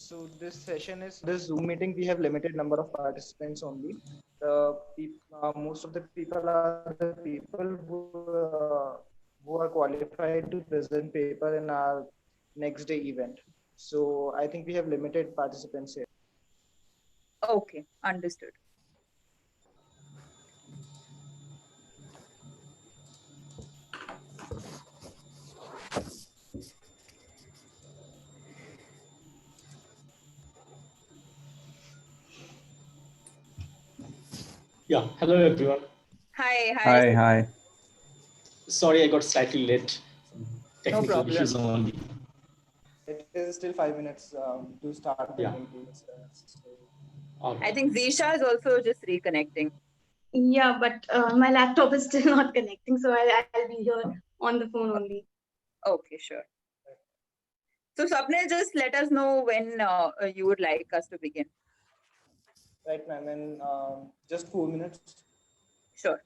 So this session is this Zoom meeting. We have limited number of participants only. Most of the people are the people who are qualified to present paper in our next day event. So I think we have limited participants here. Okay, understood. Yeah, hello everyone. Hi, Hi, hi. Sorry, I got slightly late. No Technical problem. issues only. It is still 5 minutes to start the Yeah. meeting. All I right. think Zisha is also just reconnecting. Yeah, but my laptop is still not connecting, so I'll be here on the phone only. Okay, sure. So Swapnil, just let us know when you would like us to begin. Right, ma'am. In just 4 minutes. Sure.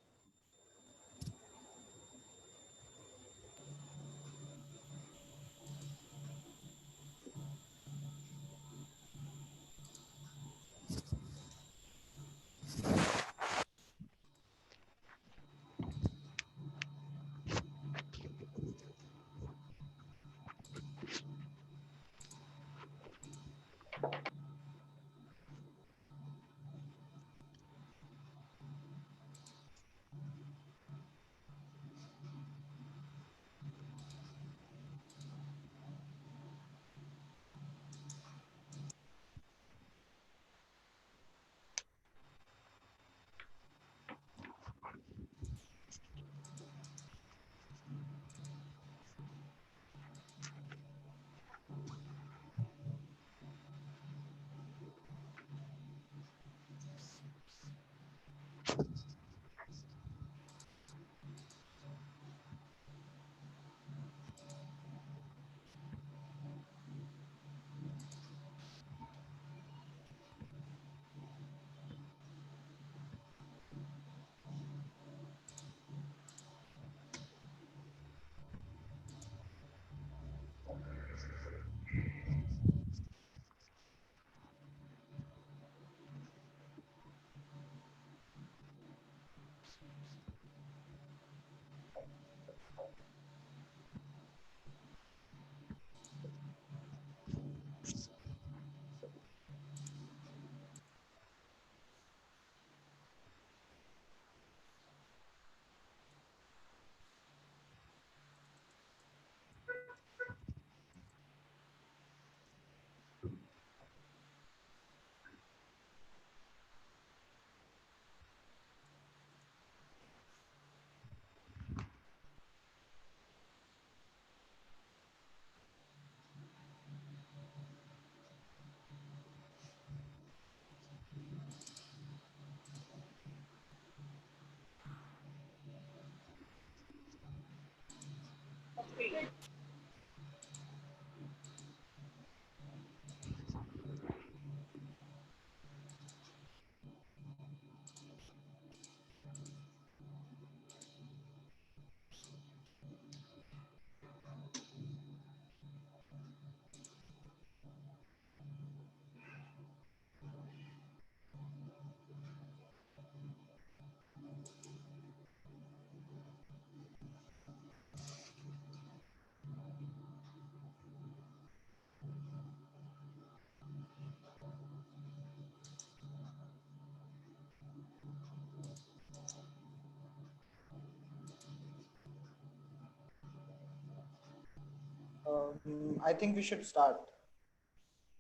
I think we should start.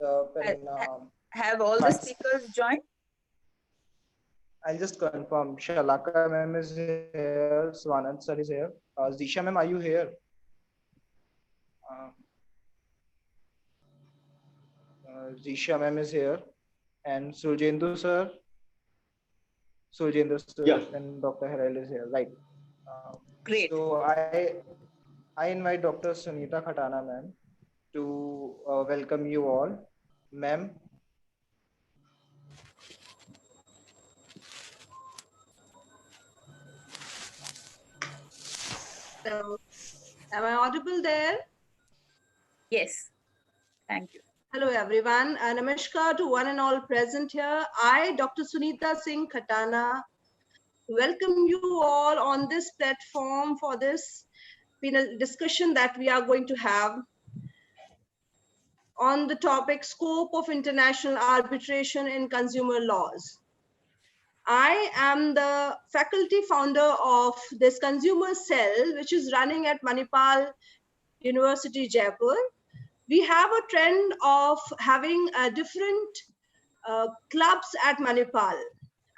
Ha- When, ha- Have all the speakers joined? I'll just confirm. Shalaka ma'am is here. Swanand sir is here. Zisha ma'am, are you here? Uh, Zisha ma'am is here. And Surjendu sir Yeah. and Dr. Harel is here. Right. Great. So I invite Dr. Sunita Khatana ma'am to welcome you all. Ma'am, So, am I audible there? Yes. Thank you. Hello, everyone. Namaskar to one and all present here. I, Dr. Sunita Singh Khatana, welcome you all on this platform for this panel discussion that we are going to have on the topic scope of international arbitration in consumer laws. I am the faculty founder of this consumer cell, which is running at Manipal University, Jaipur. We have a trend of having different clubs at Manipal.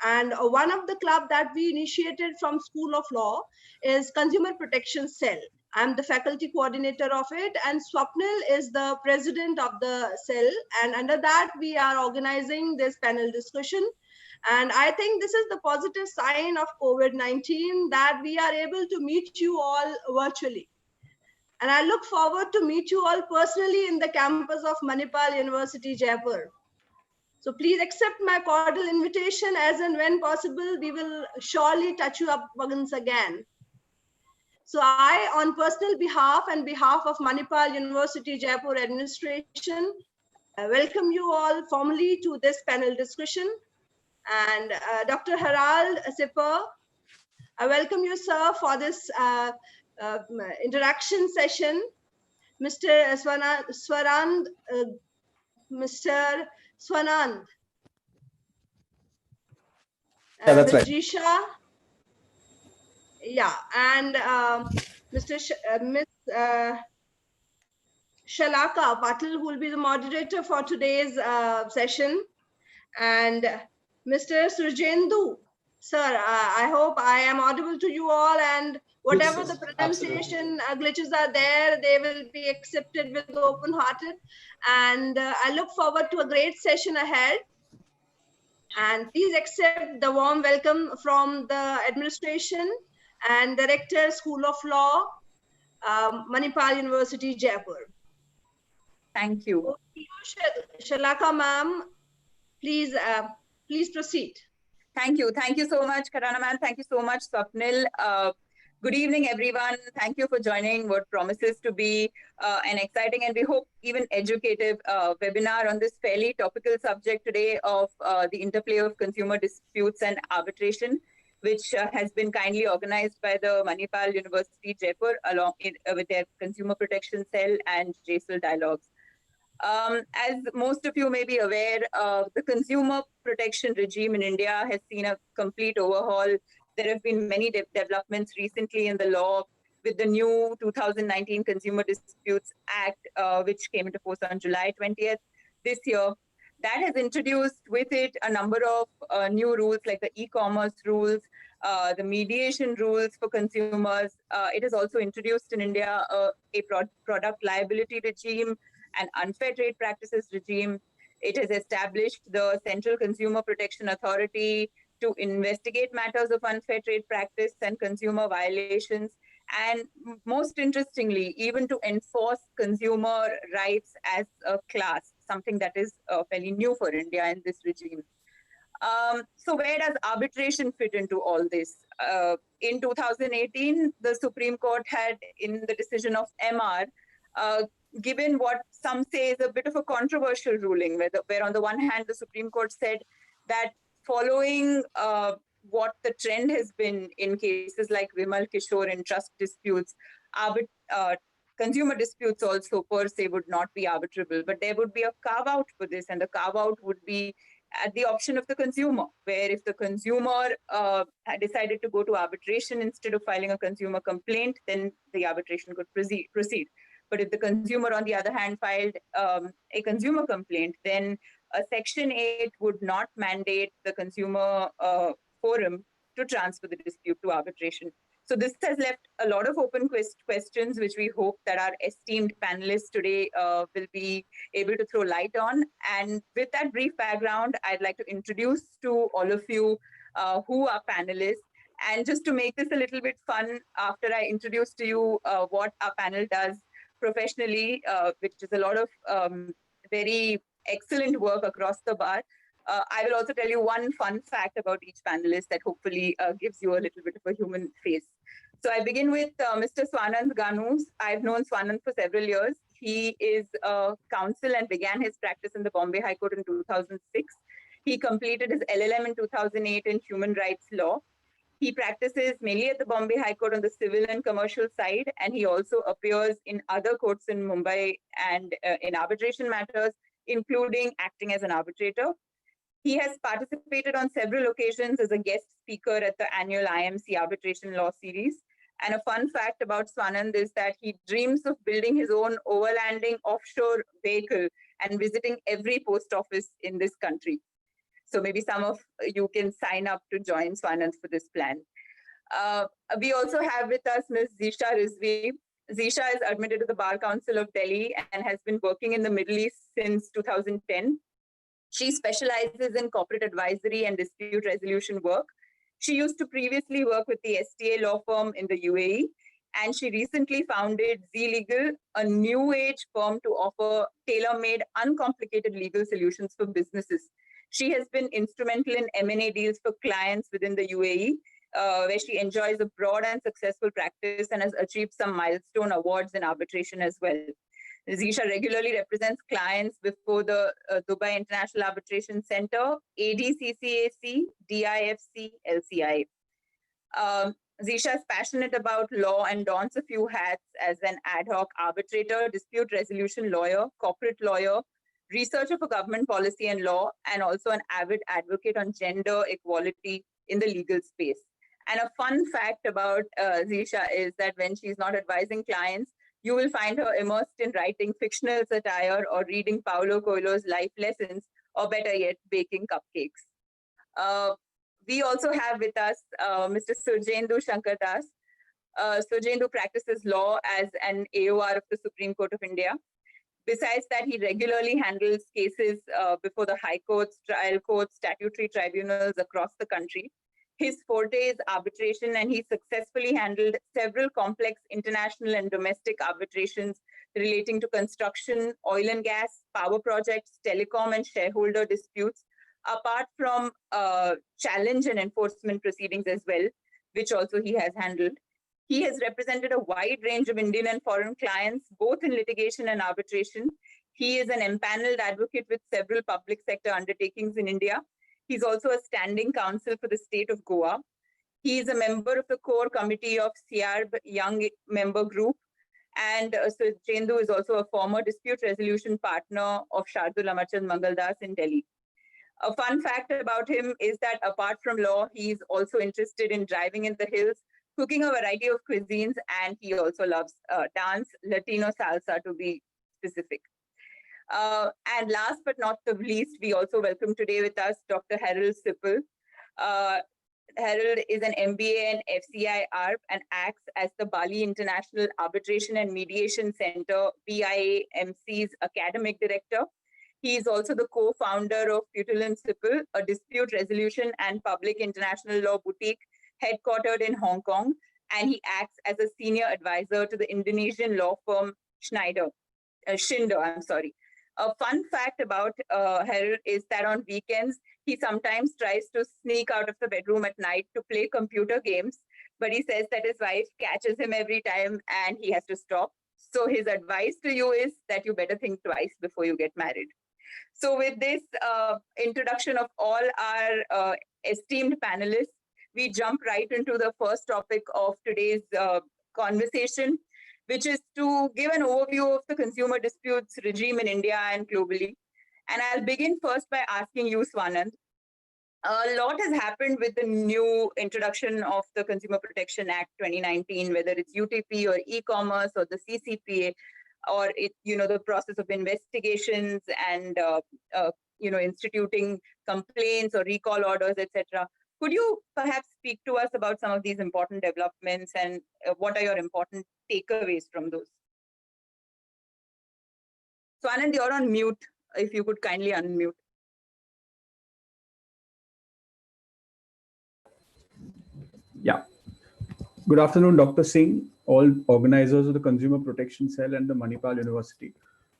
And one of the club that we initiated from School of Law is Consumer Protection Cell. I'm the faculty coordinator of it, and Swapnil is the president of the cell. And under that, we are organizing this panel discussion. And I think this is the positive sign of COVID-19 that we are able to meet you all virtually. And I look forward to meet you all personally in the campus of Manipal University, Jaipur. So please accept my cordial invitation, as and when possible, we will surely touch you up once again. So I, on personal behalf and behalf of Manipal University, Jaipur administration, welcome you all formally to this panel discussion. And Dr. Harald Sipper, I welcome you, sir, for this interaction session. Mr. Swarand, Mr. Swanand. Yeah, that's right. Vijisha, yeah, and Miss Shalaka Patil, who will be the moderator for today's session, and Mr. Surjendu. Sir, I hope I am audible to you all, and whatever Yes, the yes, pronunciation glitches are there, they will be accepted with open-hearted. And I look forward to a great session ahead. And please accept the warm welcome from the administration and Director, School of Law, Manipal University, Jaipur. Thank you. Over to you, Shalaka ma'am, please proceed. Thank you. Thank you so much, Karana ma'am. Thank you so much, Swapnil. Good evening, everyone. Thank you for joining what promises to be an exciting and we hope even educative webinar on this fairly topical subject today of the interplay of consumer disputes and arbitration, which has been kindly organized by the Manipal University, Jaipur, along with their Consumer Protection Cell and Judicial Dialogues. As most of you may be aware, the consumer protection regime in India has seen a complete overhaul. There have been many developments recently in the law with the new 2019 Consumer Disputes Act, which came into force on July 20th this year. That has introduced with it a number of new rules like the e-commerce rules, the mediation rules for consumers. It has also introduced in India a product liability regime, an unfair trade practices regime. It has established the Central Consumer Protection Authority to investigate matters of unfair trade practice and consumer violations. And most interestingly, even to enforce consumer rights as a class, something that is fairly new for India in this regime. So where does arbitration fit into all this? In 2018, the Supreme Court had, in the decision of MR, given what some say is a bit of a controversial ruling, where on the one hand, the Supreme Court said that following what the trend has been in cases like Vimal Kishore and trust disputes, consumer disputes also per se would not be arbitrable, but there would be a carve-out for this, and the carve-out would be at the option of the consumer, where if the consumer had decided to go to arbitration instead of filing a consumer complaint, then the arbitration could proceed. But if the consumer, on the other hand, filed a consumer complaint, then Section 8 would not mandate the consumer forum to transfer the dispute to arbitration. So this has left a lot of open questions, which we hope that our esteemed panelists today will be able to throw light on. And with that brief background, I'd like to introduce to all of you who are panelists. And just to make this a little bit fun, after I introduce to you what our panel does professionally, which is a lot of very excellent work across the bar, I will also tell you one fun fact about each panelist that hopefully gives you a little bit of a human face. So I begin with Mr. Swanand Ganus. I've known Swanand for several years. He is a counsel and began his practice in the Bombay High Court in 2006. He completed his LLM in 2008 in human rights law. He practices mainly at the Bombay High Court on the civil and commercial side, and he also appears in other courts in Mumbai and in arbitration matters, including acting as an arbitrator. He has participated on several occasions as a guest speaker at the annual IMC Arbitration Law Series. And a fun fact about Swanand is that he dreams of building his own overlanding offshore vehicle and visiting every post office in this country. So maybe some of you can sign up to join Swanand for this plan. We also have with us Ms. Zisha Rizvi. Zisha is admitted to the Bar Council of Delhi and has been working in the Middle East since 2010. She specializes in corporate advisory and dispute resolution work. She used to previously work with the STA law firm in the UAE, and she recently founded Z Legal, a new age firm to offer tailor-made, uncomplicated legal solutions for businesses. She has been instrumental in M&A deals for clients within the UAE, where she enjoys a broad and successful practice and has achieved some milestone awards in arbitration as well. Zisha regularly represents clients before the Dubai International Arbitration Center, ADCCAC, DIFC, LCI. Zisha is passionate about law and dons a few hats as an ad hoc arbitrator, dispute resolution lawyer, corporate lawyer, researcher for government policy and law, and also an avid advocate on gender equality in the legal space. And a fun fact about Zisha is that when she's not advising clients, you will find her immersed in writing fictional satire or reading Paulo Coelho's life lessons, or better yet, baking cupcakes. We also have with us Mr. Surjendu Shankardas. Surjendu practices law as an AOR of the Supreme Court of India. Besides that, he regularly handles cases before the high courts, trial courts, statutory tribunals across the country. His forte is arbitration, and he successfully handled several complex international and domestic arbitrations relating to construction, oil and gas, power projects, telecom, and shareholder disputes, apart from challenge and enforcement proceedings as well, which also he has handled. He has represented a wide range of Indian and foreign clients, both in litigation and arbitration. He is an empaneled advocate with several public sector undertakings in India. He's also a standing counsel for the state of Goa. He is a member of the core committee of CIARB Young Member Group. And Surjendu is also a former dispute resolution partner of Shardul Amarchand Mangaldas in Delhi. A fun fact about him is that apart from law, he's also interested in driving in the hills, cooking a variety of cuisines, and he also loves dance, Latino salsa to be specific. And last but not the least, we also welcome today with us Dr. Harold Sippel. Harold is an MBA and FCI ARP and acts as the Bali International Arbitration and Mediation Center, BIAMC's academic director. He is also the co-founder of Putil and Sippel, a dispute resolution and public international law boutique headquartered in Hong Kong, and he acts as a senior advisor to the Indonesian law firm Schninder. A fun fact about Harold is that on weekends, he sometimes tries to sneak out of the bedroom at night to play computer games, but he says that his wife catches him every time and he has to stop. So his advice to you is that you better think twice before you get married. So with this introduction of all our esteemed panelists, we jump right into the first topic of today's conversation, which is to give an overview of the consumer disputes regime in India and globally. And I'll begin first by asking you, Swanand. A lot has happened with the new introduction of the Consumer Protection Act 2019, whether it's UTP or e-commerce or the CCPA, or the process of investigations and instituting complaints or recall orders, etc. Could you perhaps speak to us about some of these important developments and what are your important takeaways from those? So Anand, you're on mute. If you could kindly unmute. Yeah. Good afternoon, Dr. Singh, all organizers of the Consumer Protection Cell and the Manipal University.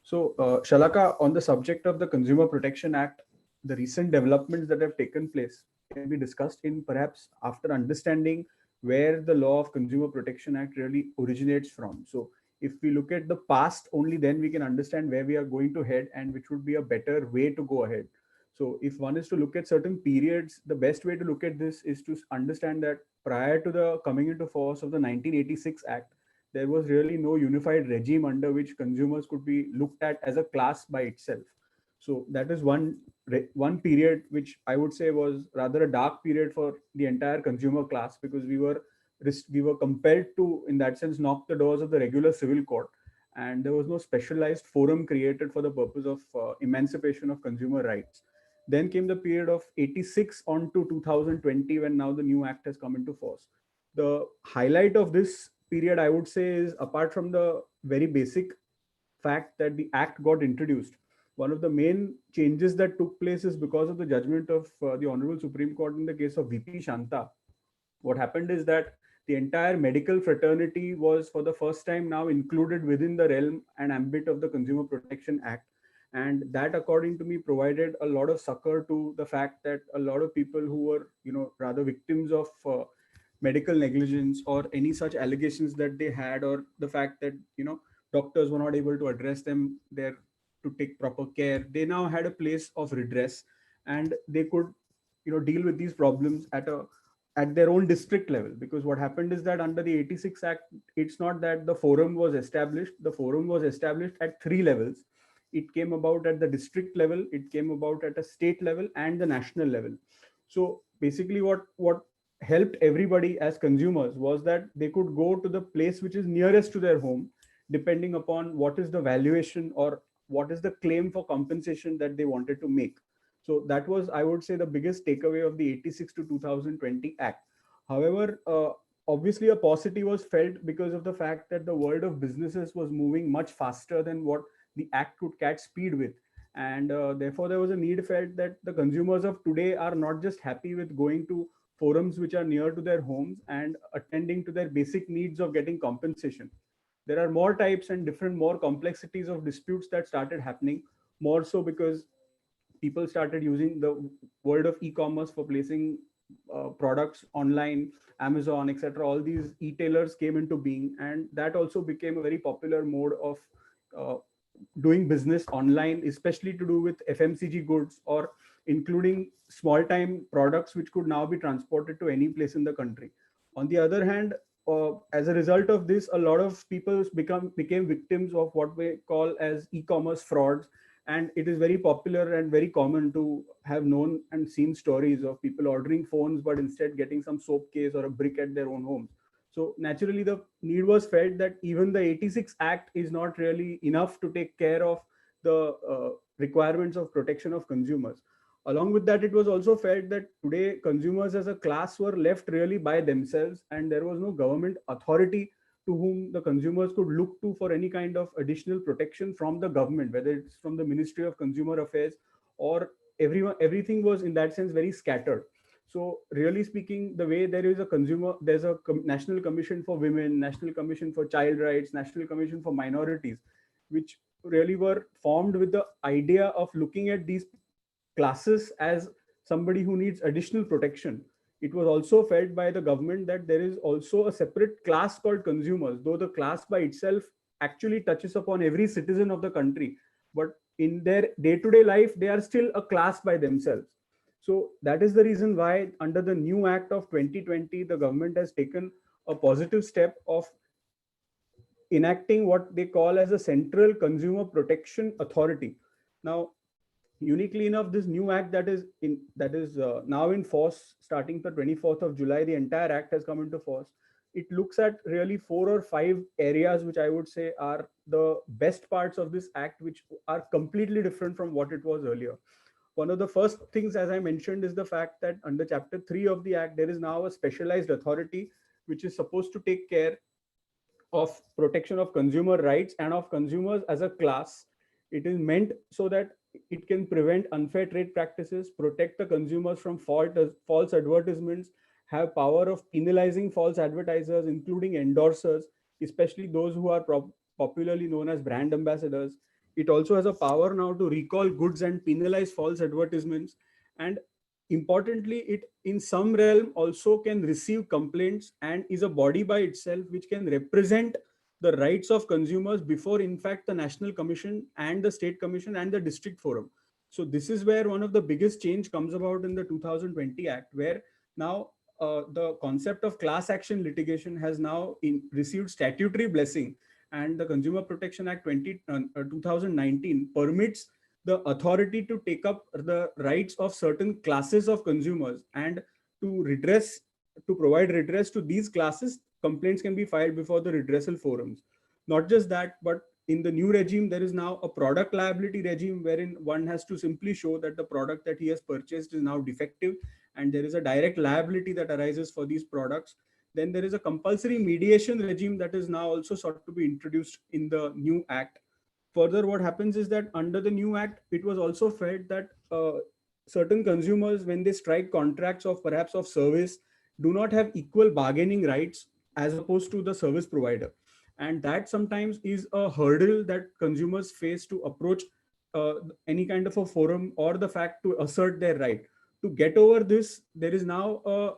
So, Shalaka, on the subject of the Consumer Protection Act, the recent developments that have taken place can be discussed in perhaps after understanding where the law of Consumer Protection Act really originates from. So, If we look at the past, only then we can understand where we are going to head and which would be a better way to go ahead. So if one is to look at certain periods, the best way to look at this is to understand that prior to the coming into force of the 1986 Act, there was really no unified regime under which consumers could be looked at as a class by itself. So that is one period which I would say was rather a dark period for the entire consumer class, because we were compelled to, in that sense, knock the doors of the regular civil court, and there was no specialized forum created for the purpose of emancipation of consumer rights. Then came the period of 86 on to 2020, when now the new act has come into force. The highlight of this period, I would say, is apart from the very basic fact that the act got introduced, one of the main changes that took place is because of the judgment of the Honorable Supreme Court in the case of VP Shanta. What happened is that the entire medical fraternity was for the first time now included within the realm and ambit of the Consumer Protection Act. And that, according to me, provided a lot of succor to the fact that a lot of people who were, rather victims of medical negligence or any such allegations that they had, or the fact that, doctors were not able to address them there to take proper care, they now had a place of redress, and they could, deal with these problems at their own district level. Because what happened is that under the 86 Act, it's not that the forum was established. The forum was established at three levels. It came about at the district level, it came about at a state level, and the national level. So basically what helped everybody as consumers was that they could go to the place which is nearest to their home, depending upon what is the valuation or what is the claim for compensation that they wanted to make. So that was, I would say, the biggest takeaway of the 86 to 2020 Act. However, obviously a paucity was felt because of the fact that the world of businesses was moving much faster than what the Act could catch speed with. And therefore, there was a need felt that the consumers of today are not just happy with going to forums which are near to their homes and attending to their basic needs of getting compensation. There are more types and more complexities of disputes that started happening, more so because people started using the world of e-commerce for placing products online, Amazon, etc. All these e-tailers came into being, and that also became a very popular mode of doing business online, especially to do with FMCG goods, or including small time products which could now be transported to any place in the country. On the other hand, as a result of this, a lot of people became victims of what we call as e-commerce frauds. And it is very popular and very common to have known and seen stories of people ordering phones, but instead getting some soap case or a brick at their own homes. So naturally, the need was felt that even the 86 Act is not really enough to take care of the requirements of protection of consumers. Along with that, it was also felt that today consumers as a class were left really by themselves, and there was no government authority to whom the consumers could look to for any kind of additional protection from the government, whether it's from the Ministry of Consumer Affairs, or everything was in that sense very scattered. So really speaking, the way there's a National Commission for Women, National Commission for Child Rights, National Commission for Minorities, which really were formed with the idea of looking at these classes as somebody who needs additional protection. It was also felt by the government that there is also a separate class called consumers, though the class by itself actually touches upon every citizen of the country. But in their day-to-day life, they are still a class by themselves. So that is the reason why under the new Act of 2020, the government has taken a positive step of enacting what they call as a Central Consumer Protection Authority. Now, uniquely enough, this new act that is now in force starting the 24th of July, the entire act has come into force. It looks at really 4 or 5 areas which I would say are the best parts of this act, which are completely different from what it was earlier. One of the first things, as I mentioned, is the fact that under Chapter 3 of the Act, there is now a specialized authority which is supposed to take care of protection of consumer rights and of consumers as a class. It is meant so that it can prevent unfair trade practices, protect the consumers from false advertisements, have power of penalizing false advertisers, including endorsers, especially those who are popularly known as brand ambassadors. It also has a power now to recall goods and penalize false advertisements. And importantly, it in some realm also can receive complaints and is a body by itself which can represent the rights of consumers before, in fact, the National Commission and the State Commission and the District Forum. So this is where one of the biggest change comes about in the 2020 Act, where now the concept of class action litigation has now received statutory blessing, and the Consumer Protection Act 2019 permits the authority to take up the rights of certain classes of consumers, and to provide redress to these classes. Complaints can be filed before the redressal forums. Not just that, but in the new regime, there is now a product liability regime wherein one has to simply show that the product that he has purchased is now defective, and there is a direct liability that arises for these products. Then there is a compulsory mediation regime that is now also sought to be introduced in the new act. Further, what happens is that under the new act, it was also felt that certain consumers, when they strike contracts of perhaps of service, do not have equal bargaining rights as opposed to the service provider. And that sometimes is a hurdle that consumers face to approach any kind of a forum, or the fact to assert their right. To get over this, there is now a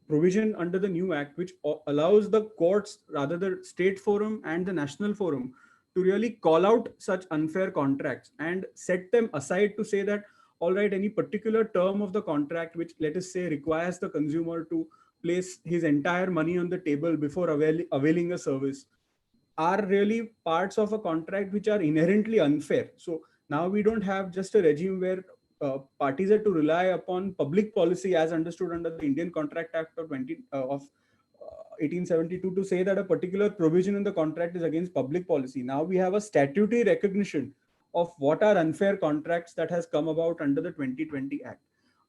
provision under the new act which allows the courts, rather the state forum and the national forum, to really call out such unfair contracts and set them aside to say that, all right, any particular term of the contract which, let us say, requires the consumer to place his entire money on the table before availing a service, are really parts of a contract which are inherently unfair. So now we don't have just a regime where parties are to rely upon public policy as understood under the Indian Contract Act of 1872 to say that a particular provision in the contract is against public policy. Now we have a statutory recognition of what are unfair contracts that has come about under the 2020 Act.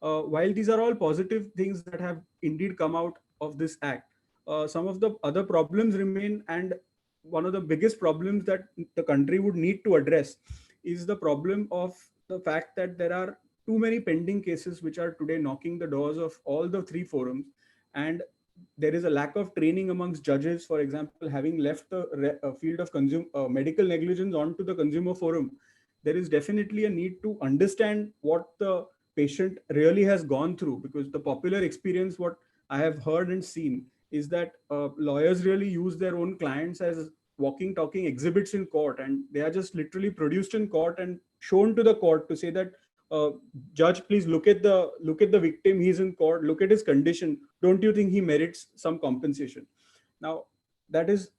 While these are all positive things that have indeed come out of this act, some of the other problems remain, and one of the biggest problems that the country would need to address is the problem of the fact that there are too many pending cases which are today knocking the doors of all the three forums, and there is a lack of training amongst judges. For example, having left the field of medical negligence onto the consumer forum, there is definitely a need to understand what the patient really has gone through, because the popular experience, what I have heard and seen, is that lawyers really use their own clients as walking, talking exhibits in court, and they are just literally produced in court and shown to the court to say that, judge, please look at the victim. He's in court. Look at his condition. Don't you think he merits some compensation? Now, that is,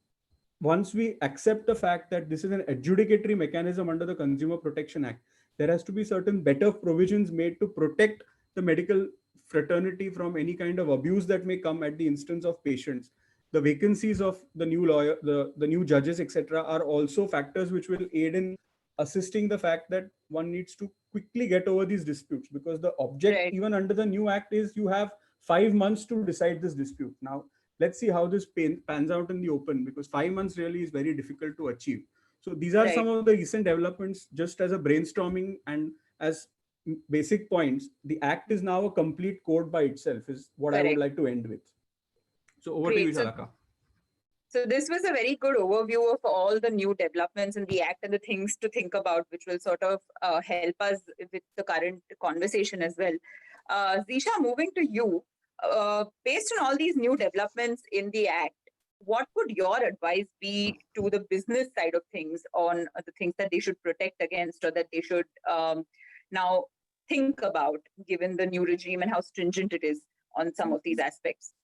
once we accept the fact that this is an adjudicatory mechanism under the Consumer Protection Act, there has to be certain better provisions made to protect the medical fraternity from any kind of abuse that may come at the instance of patients. The vacancies of the new lawyer, the new judges, etc., are also factors which will aid in assisting the fact that one needs to quickly get over these disputes, because the object, Right. even under the new act, is you have 5 months to decide this dispute. Now, let's see how this pans out in the open, because 5 months really is very difficult to achieve. So these are Right. some of the recent developments, just as a brainstorming and as basic points. The act is now a complete code by itself, is what I would Correct. like to end with. So over to Great. you, Shalaka. So this was a very good overview of all the new developments in the Act and the things to think about, which will sort of help us with the current conversation as well. Zisha, moving to you, based on all these new developments in the Act, what would your advice be to the business side of things on the things that they should protect against, or that they should now think about, given the new regime and how stringent it is on some of these aspects?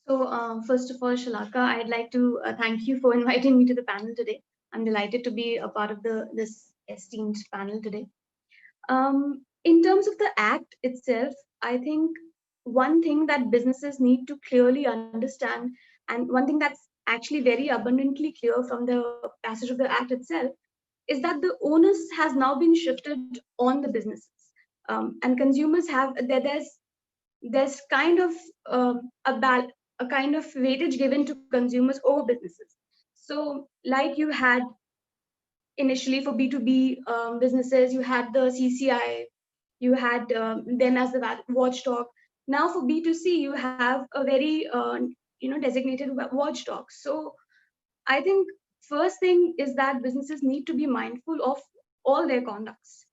So first of all, Shalaka, I'd like to thank you for inviting me to the panel today. I'm delighted to be a part of this esteemed panel today. In terms of the Act itself, I think one thing that businesses need to clearly understand, and one thing that's actually very abundantly clear from the passage of the Act itself, is that the onus has now been shifted on the businesses. And consumers have, there's kind of a kind of weightage given to consumers over businesses. So like you had initially for B2B businesses, you had the CCI, you had them as the watchdog. Now for B2C, you have a very designated watchdog. So I think first thing is that businesses need to be mindful of all their conducts.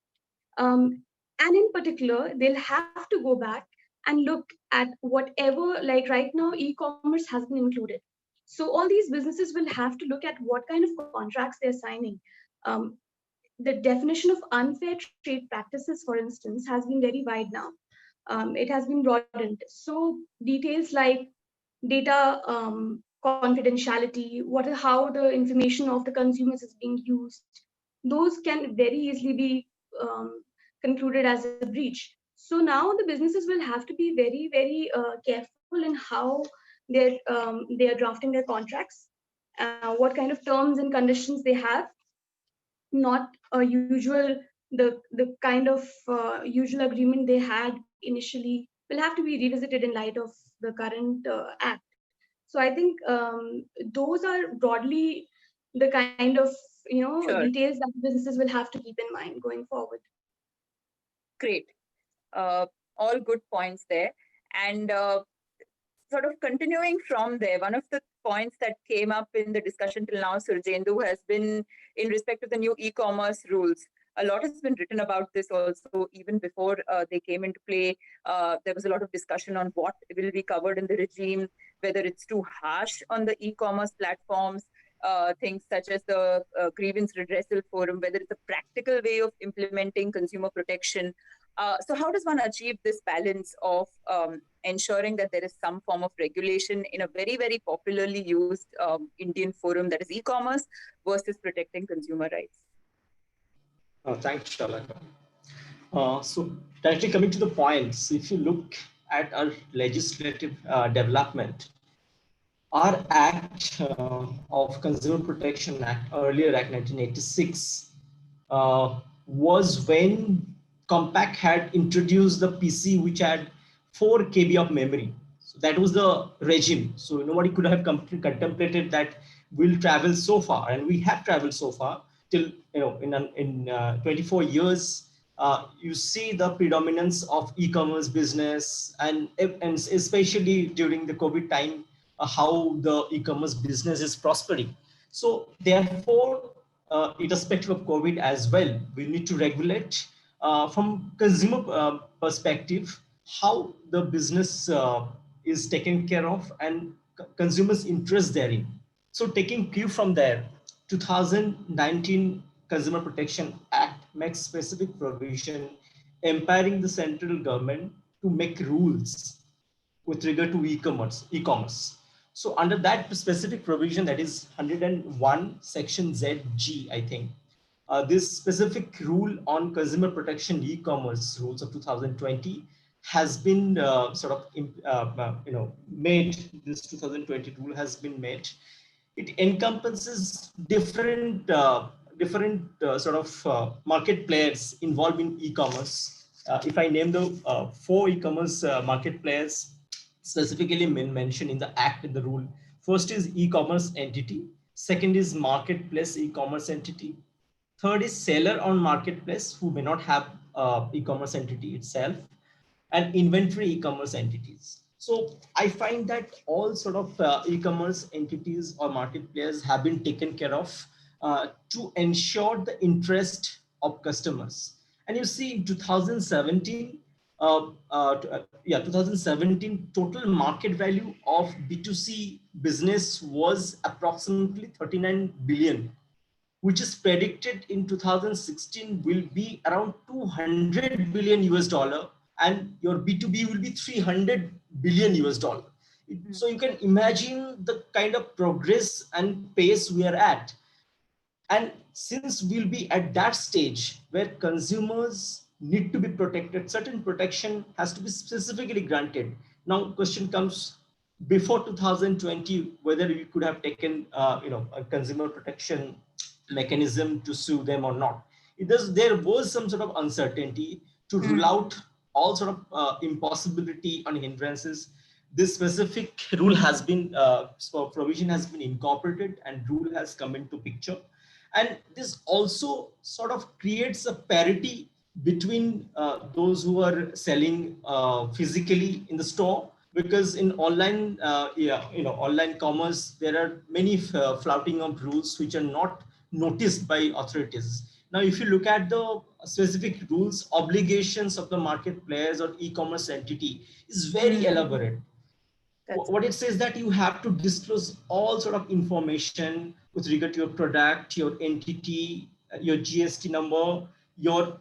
And in particular, they'll have to go back and look at whatever, like right now, e-commerce has been included. So all these businesses will have to look at what kind of contracts they're signing. Um, the definition of unfair trade practices, for instance, has been very wide now. It has been broadened. So details like data confidentiality, how the information of the consumers is being used, those can very easily be concluded as a breach. So now the businesses will have to be very, very careful in how they are drafting their contracts, what kind of terms and conditions they have, not a usual the kind of usual agreement they had initially will have to be revisited in light of the current act. So I think those are broadly the kind of Sure. details that businesses will have to keep in mind going forward. Great. All good points there. And sort of continuing from there, one of the points that came up in the discussion till now, Surjendu, has been in respect to the new e-commerce rules. A lot has been written about this also, even before they came into play. There was a lot of discussion on what will be covered in the regime, whether it's too harsh on the e-commerce platforms, things such as the grievance redressal forum, whether it's a practical way of implementing consumer protection. So how does one achieve this balance of ensuring that there is some form of regulation in a very, very popularly used Indian forum, that is e-commerce, versus protecting consumer rights? Thanks, Shalaka. So directly coming to the points, if you look at our legislative development, our Act of Consumer Protection Act, earlier Act 1986, was when Compaq had introduced the PC, which had 4 KB of memory. So that was the regime. So nobody could have contemplated that we'll travel so far, and we have traveled so far till in 24 years. You see the predominance of e-commerce business, and especially during the COVID time, how the e-commerce business is prospering. So therefore, irrespective of COVID as well, we need to regulate from consumer perspective how the business is taken care of and consumers' interest therein. So taking cue from there, 2019 Consumer Protection Act makes specific provision empowering the central government to make rules with regard to e-commerce. So under that specific provision, that is 101 section ZG, I think, this specific rule on consumer protection e-commerce rules of 2020 has been made. This 2020 rule has been made. It encompasses different market players involved in e-commerce. If I name the 4 e-commerce market players specifically mentioned in the act, in the rule, first is e-commerce entity, second is marketplace e-commerce entity, third is seller on marketplace who may not have e-commerce entity itself, and inventory e-commerce entities. So I find that all sort of e-commerce entities or marketplaces have been taken care of to ensure the interest of customers. And you see in 2017, 2017 total market value of B2C business was approximately 39 billion, which is predicted in 2016 will be around 200 billion US dollar, and your B2B will be 300 billion US dollar. So you can imagine the kind of progress and pace we are at. And since we'll be at that stage where consumers need to be protected, certain protection has to be specifically granted. Now, question comes, before 2020, whether we could have taken, a consumer protection mechanism to sue them or not. There was some sort of uncertainty to rule out all sort of impossibility and hindrances. This specific rule has been, provision has been incorporated and rule has come into picture. And this also sort of creates a parity between those who are selling physically in the store, because in online, online commerce, there are many flouting of rules which are not noticed by authorities. Now, if you look at the specific rules, obligations of the market players or e-commerce entity is very elaborate. what it says that you have to disclose all sort of information with regard to your product, your entity, your GST number, your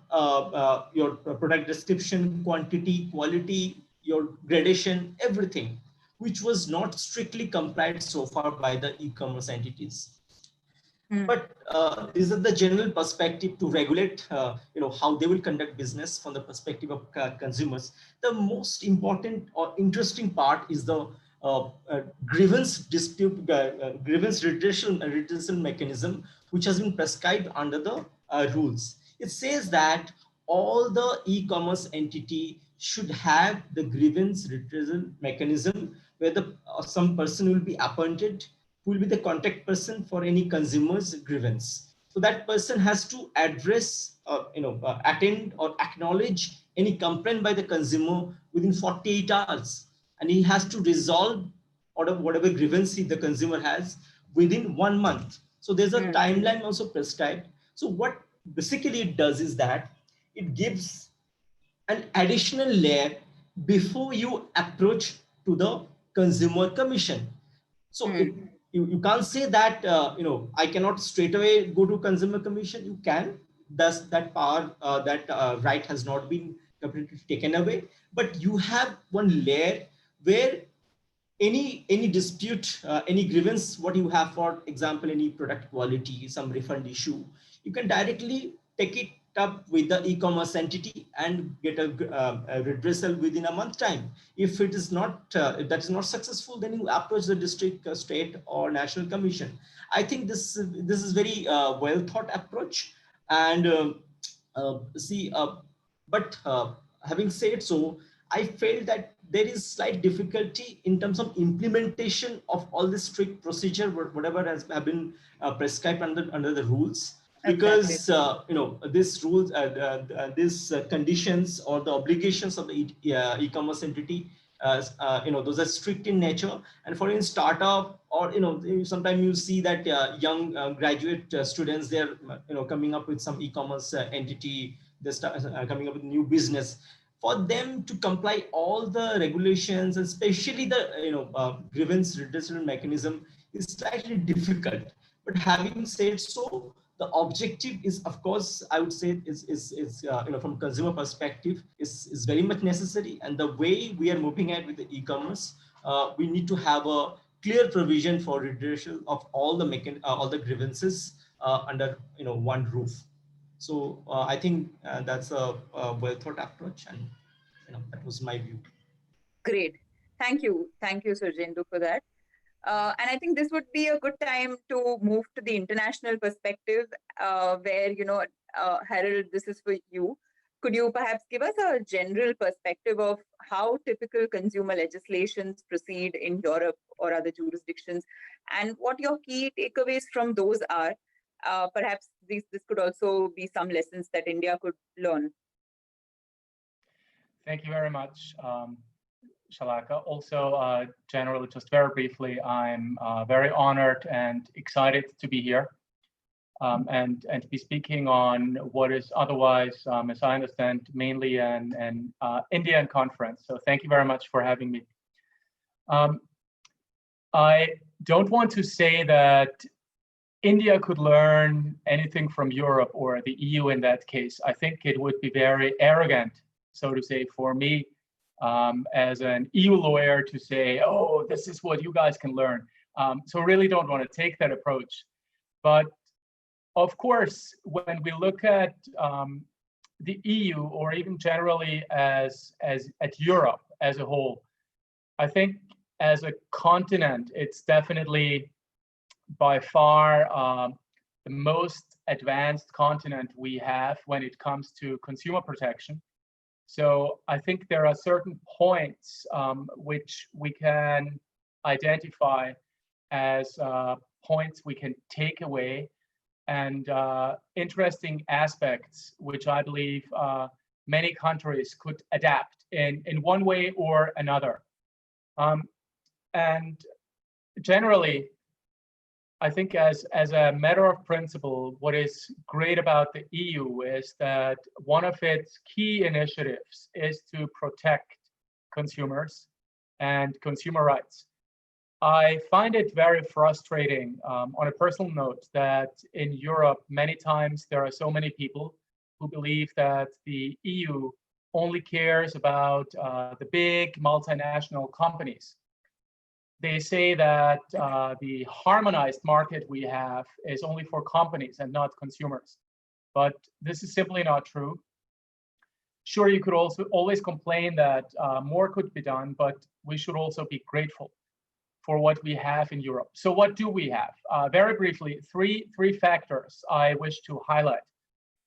product description, quantity, quality, your gradation, everything, which was not strictly complied so far by the e-commerce entities. But this is the general perspective to regulate, how they will conduct business from the perspective of consumers. The most important or interesting part is the grievance dispute, grievance redressal mechanism, which has been prescribed under the rules. It says that all the e-commerce entity should have the grievance redressal mechanism where some person will be appointed who will be the contact person for any consumer's grievance. So that person has to address, attend or acknowledge any complaint by the consumer within 48 hours. And he has to resolve whatever grievance the consumer has within 1 month. So there's a timeline also prescribed. So what basically it does is that it gives an additional layer before you approach to the consumer commission. So you can't say that, I cannot straight away go to consumer commission. You can, thus that power, that right has not been completely taken away, but you have one layer where any dispute, any grievance, what you have, for example, any product quality, some refund issue, you can directly take it up with the e-commerce entity and get a redressal within a month time. If it is not, if that is not successful, then you approach the district, state or national commission. I think this is very well thought approach. And but having said so, I felt that there is slight difficulty in terms of implementation of all this strict procedure, whatever has been prescribed under the rules. Because these rules, these conditions or the obligations of the e-commerce entity, those are strict in nature. And for in startup, or sometimes you see that young graduate students, they're coming up with some e-commerce entity, they start coming up with new business. For them to comply all the regulations, especially the grievance redressal mechanism, is slightly difficult. But having said so, the objective is, of course, I would say is from consumer perspective is very much necessary. And the way we are moving ahead with the e-commerce, we need to have a clear provision for redressal of all the grievances under one roof. So I think that's a well thought approach, and that was my view. Great, thank you, Surjendu, for that. And I think this would be a good time to move to the international perspective, where, Harold, this is for you. Could you perhaps give us a general perspective of how typical consumer legislations proceed in Europe or other jurisdictions, and what your key takeaways from those are? Perhaps this could also be some lessons that India could learn. Thank you very much, Shalaka. Also, generally, just very briefly, I'm very honored and excited to be here and to be speaking on what is otherwise, as I understand, mainly an Indian conference. So thank you very much for having me. I don't want to say that India could learn anything from Europe or the EU in that case. I think it would be very arrogant, so to say, for me as an EU lawyer to say, oh, this is what you guys can learn. So really don't want to take that approach. But of course, when we look at the EU, or even generally as at Europe as a whole, I think as a continent, it's definitely by far the most advanced continent we have when it comes to consumer protection. So I think there are certain points which we can identify as points we can take away, and interesting aspects which I believe many countries could adapt in one way or another. And generally, I think as a matter of principle, what is great about the EU is that one of its key initiatives is to protect consumers and consumer rights. I find it very frustrating on a personal note that in Europe, many times there are so many people who believe that the EU only cares about the big multinational companies. They say that the harmonized market we have is only for companies and not consumers. But this is simply not true. Sure, you could also always complain that more could be done, but we should also be grateful for what we have in Europe. So what do we have? Very briefly, three factors I wish to highlight,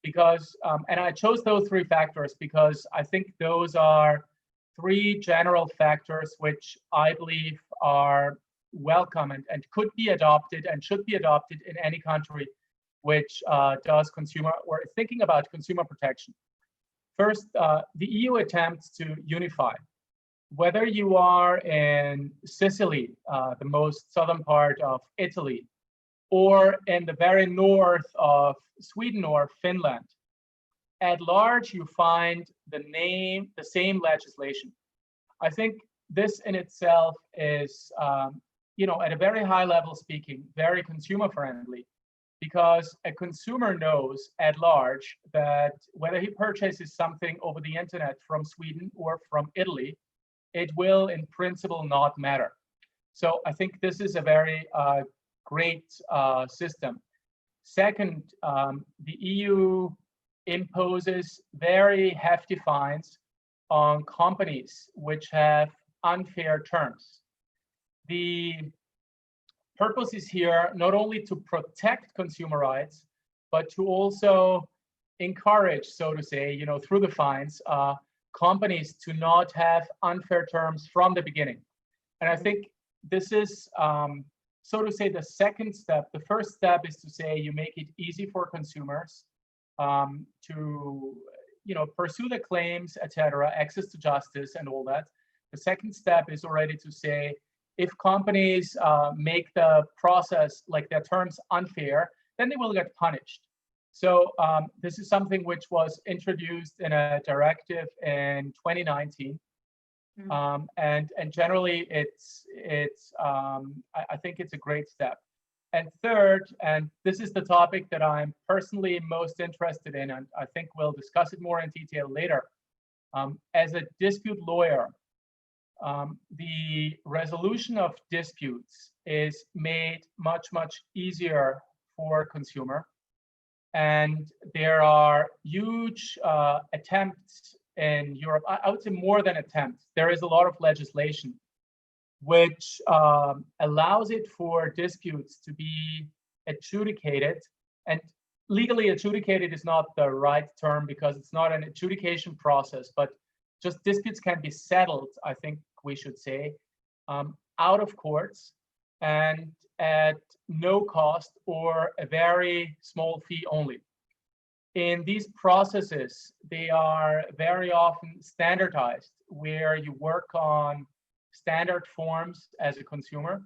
because, and I chose those three factors because I think those are three general factors which I believe are welcome and could be adopted and should be adopted in any country which does consumer or is thinking about consumer protection. First, the EU attempts to unify. Whether you are in Sicily, the most southern part of Italy, or in the very north of Sweden or Finland, at large you find the same legislation. I think this in itself is, at a very high level speaking, very consumer friendly, because a consumer knows at large that whether he purchases something over the internet from Sweden or from Italy, it will in principle not matter. So I think this is a very great system. Second, the EU imposes very hefty fines on companies which have unfair terms. The purpose is here not only to protect consumer rights, but to also encourage, so to say, through the fines, companies to not have unfair terms from the beginning. And I think this is, so to say, the second step. The first step is to say you make it easy for consumers to pursue the claims, etc., access to justice and all that. The second step is already to say if companies make the process, like their terms, unfair, then they will get punished. So this is something which was introduced in a directive in 2019, and generally I think it's a great step. And third, and this is the topic that I'm personally most interested in, and I think we'll discuss it more in detail later. As a dispute lawyer, the resolution of disputes is made much easier for consumer. And there are huge attempts in Europe. I would say more than attempts. There is a lot of legislation which allows it for disputes to be adjudicated. And legally adjudicated is not the right term because it's not an adjudication process, but just disputes can be settled, I think we should say, out of courts and at no cost or a very small fee only. In these processes, they are very often standardized, where you work on standard forms as a consumer.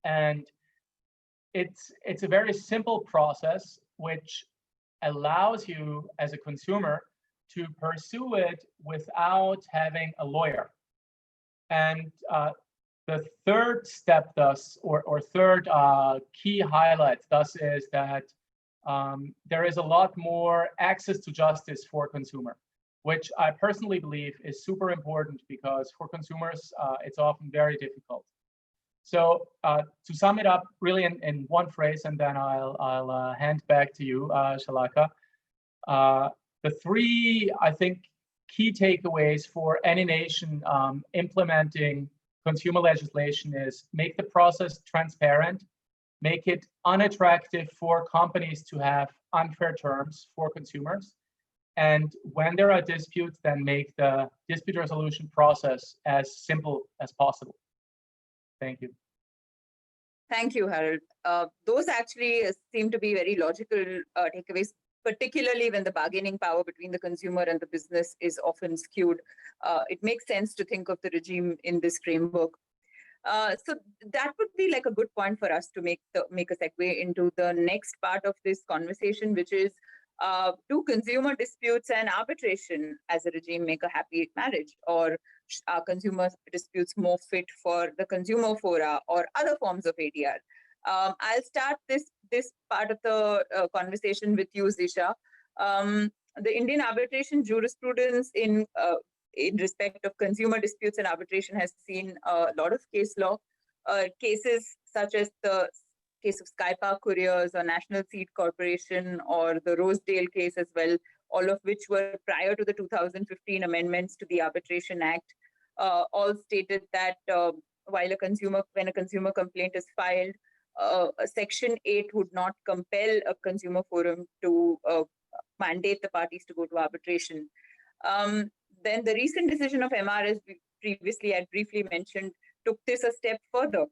And it's a very simple process which allows you as a consumer to pursue it without having a lawyer. And the third step thus, or third key highlight thus, is that there is a lot more access to justice for consumer, which I personally believe is super important because for consumers, it's often very difficult. So to sum it up really in one phrase, and then I'll hand back to you, Shalaka. The three, I think, key takeaways for any nation implementing consumer legislation is make the process transparent, make it unattractive for companies to have unfair terms for consumers, and when there are disputes, then make the dispute resolution process as simple as possible. Thank you. Thank you, Harold. Those actually seem to be very logical takeaways, particularly when the bargaining power between the consumer and the business is often skewed. It makes sense to think of the regime in this framework. So that would be like a good point for us to make a segue into the next part of this conversation, which is do consumer disputes and arbitration as a regime make a happy marriage, or are consumer disputes more fit for the consumer fora or other forms of ADR? I'll start this part of the conversation with you, Zisha. The Indian arbitration jurisprudence in respect of consumer disputes and arbitration has seen a lot of case law. Cases such as the case of Ccpa Couriers or National Seed Corporation or the Rosedale case as well, all of which were prior to the 2015 amendments to the Arbitration Act, all stated that when a consumer complaint is filed, Section 8 would not compel a consumer forum to mandate the parties to go to arbitration. Then the recent decision of MR, as previously I briefly mentioned, took this a step further.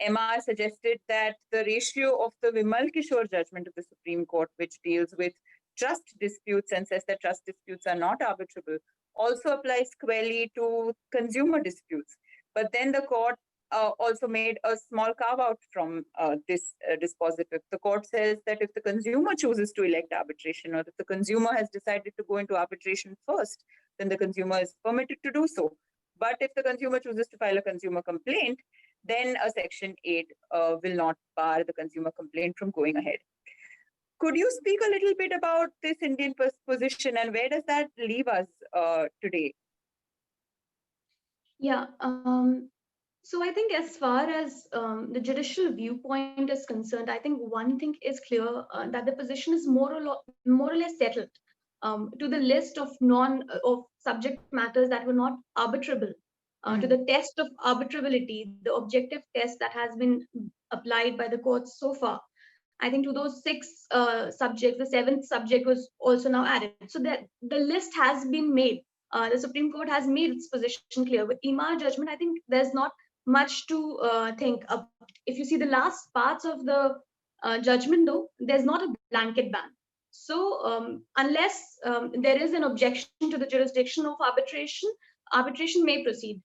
MR suggested that the ratio of the Vimal Kishore judgment of the Supreme Court, which deals with trust disputes and says that trust disputes are not arbitrable, also applies squarely to consumer disputes. But then the court also made a small carve out from this dispositive. The court says that if the consumer chooses to elect arbitration, or if the consumer has decided to go into arbitration first, then the consumer is permitted to do so. But if the consumer chooses to file a consumer complaint, then a Section 8 will not bar the consumer complaint from going ahead. Could you speak a little bit about this Indian position and where does that leave us today? Yeah. So I think as far as the judicial viewpoint is concerned, I think one thing is clear, that the position is more or less settled to the list of subject matters that were not arbitrable. To the test of arbitrability, the objective test that has been applied by the courts so far. I think to those 6 subjects, the 7th subject was also now added. So that the list has been made. The Supreme Court has made its position clear. With EMAR judgment, I think there's not much to think. If you see the last parts of the judgment, though, there's not a blanket ban. So unless there is an objection to the jurisdiction of arbitration may proceed.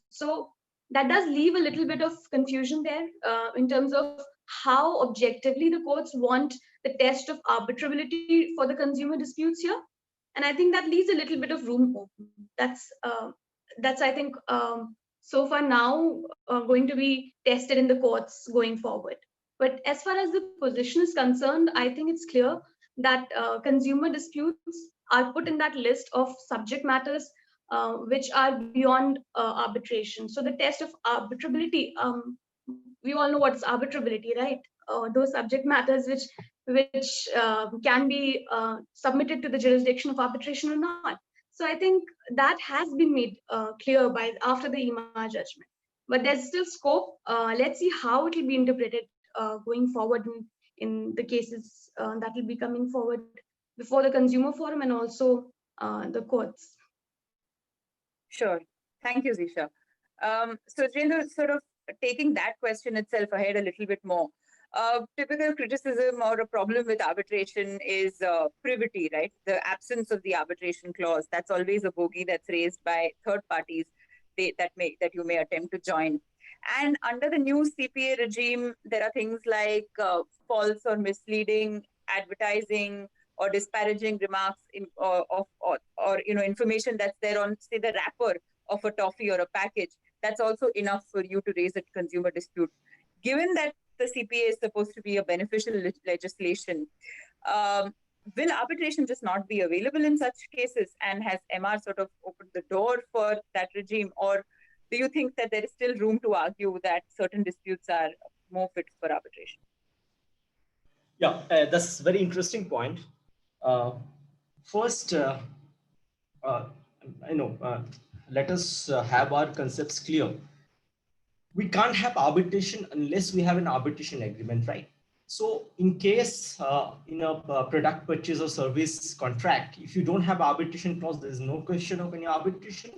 So that does leave a little bit of confusion there in terms of how objectively the courts want the test of arbitrability for the consumer disputes here. And I think that leaves a little bit of room open. That's I think so far now going to be tested in the courts going forward. But as far as the position is concerned, I think it's clear that consumer disputes are put in that list of subject matters which are beyond arbitration. So the test of arbitrability, we all know what's arbitrability, right? Those subject matters which can be submitted to the jurisdiction of arbitration or not. So I think that has been made clear after the EMAR judgment. But there's still scope. Let's see how it will be interpreted going forward in the cases that will be coming forward before the consumer forum and also the courts. Sure. Thank you, Zisha. So, Jendra, sort of taking that question itself ahead a little bit more. Typical criticism or a problem with arbitration is privity, right? The absence of the arbitration clause. That's always a bogey that's raised by third parties that you may attempt to join. And under the new CPA regime, there are things like false or misleading advertising or disparaging remarks or information that's there on, say, the wrapper of a toffee or a package. That's also enough for you to raise a consumer dispute. Given that the CPA is supposed to be a beneficial legislation, will arbitration just not be available in such cases? And has MR sort of opened the door for that regime? Or do you think that there is still room to argue that certain disputes are more fit for arbitration? Yeah, that's a very interesting point. First, let us have our concepts clear. We can't have arbitration unless we have an arbitration agreement, right? So in case in a product purchase or service contract, if you don't have arbitration clause, there is no question of any arbitration.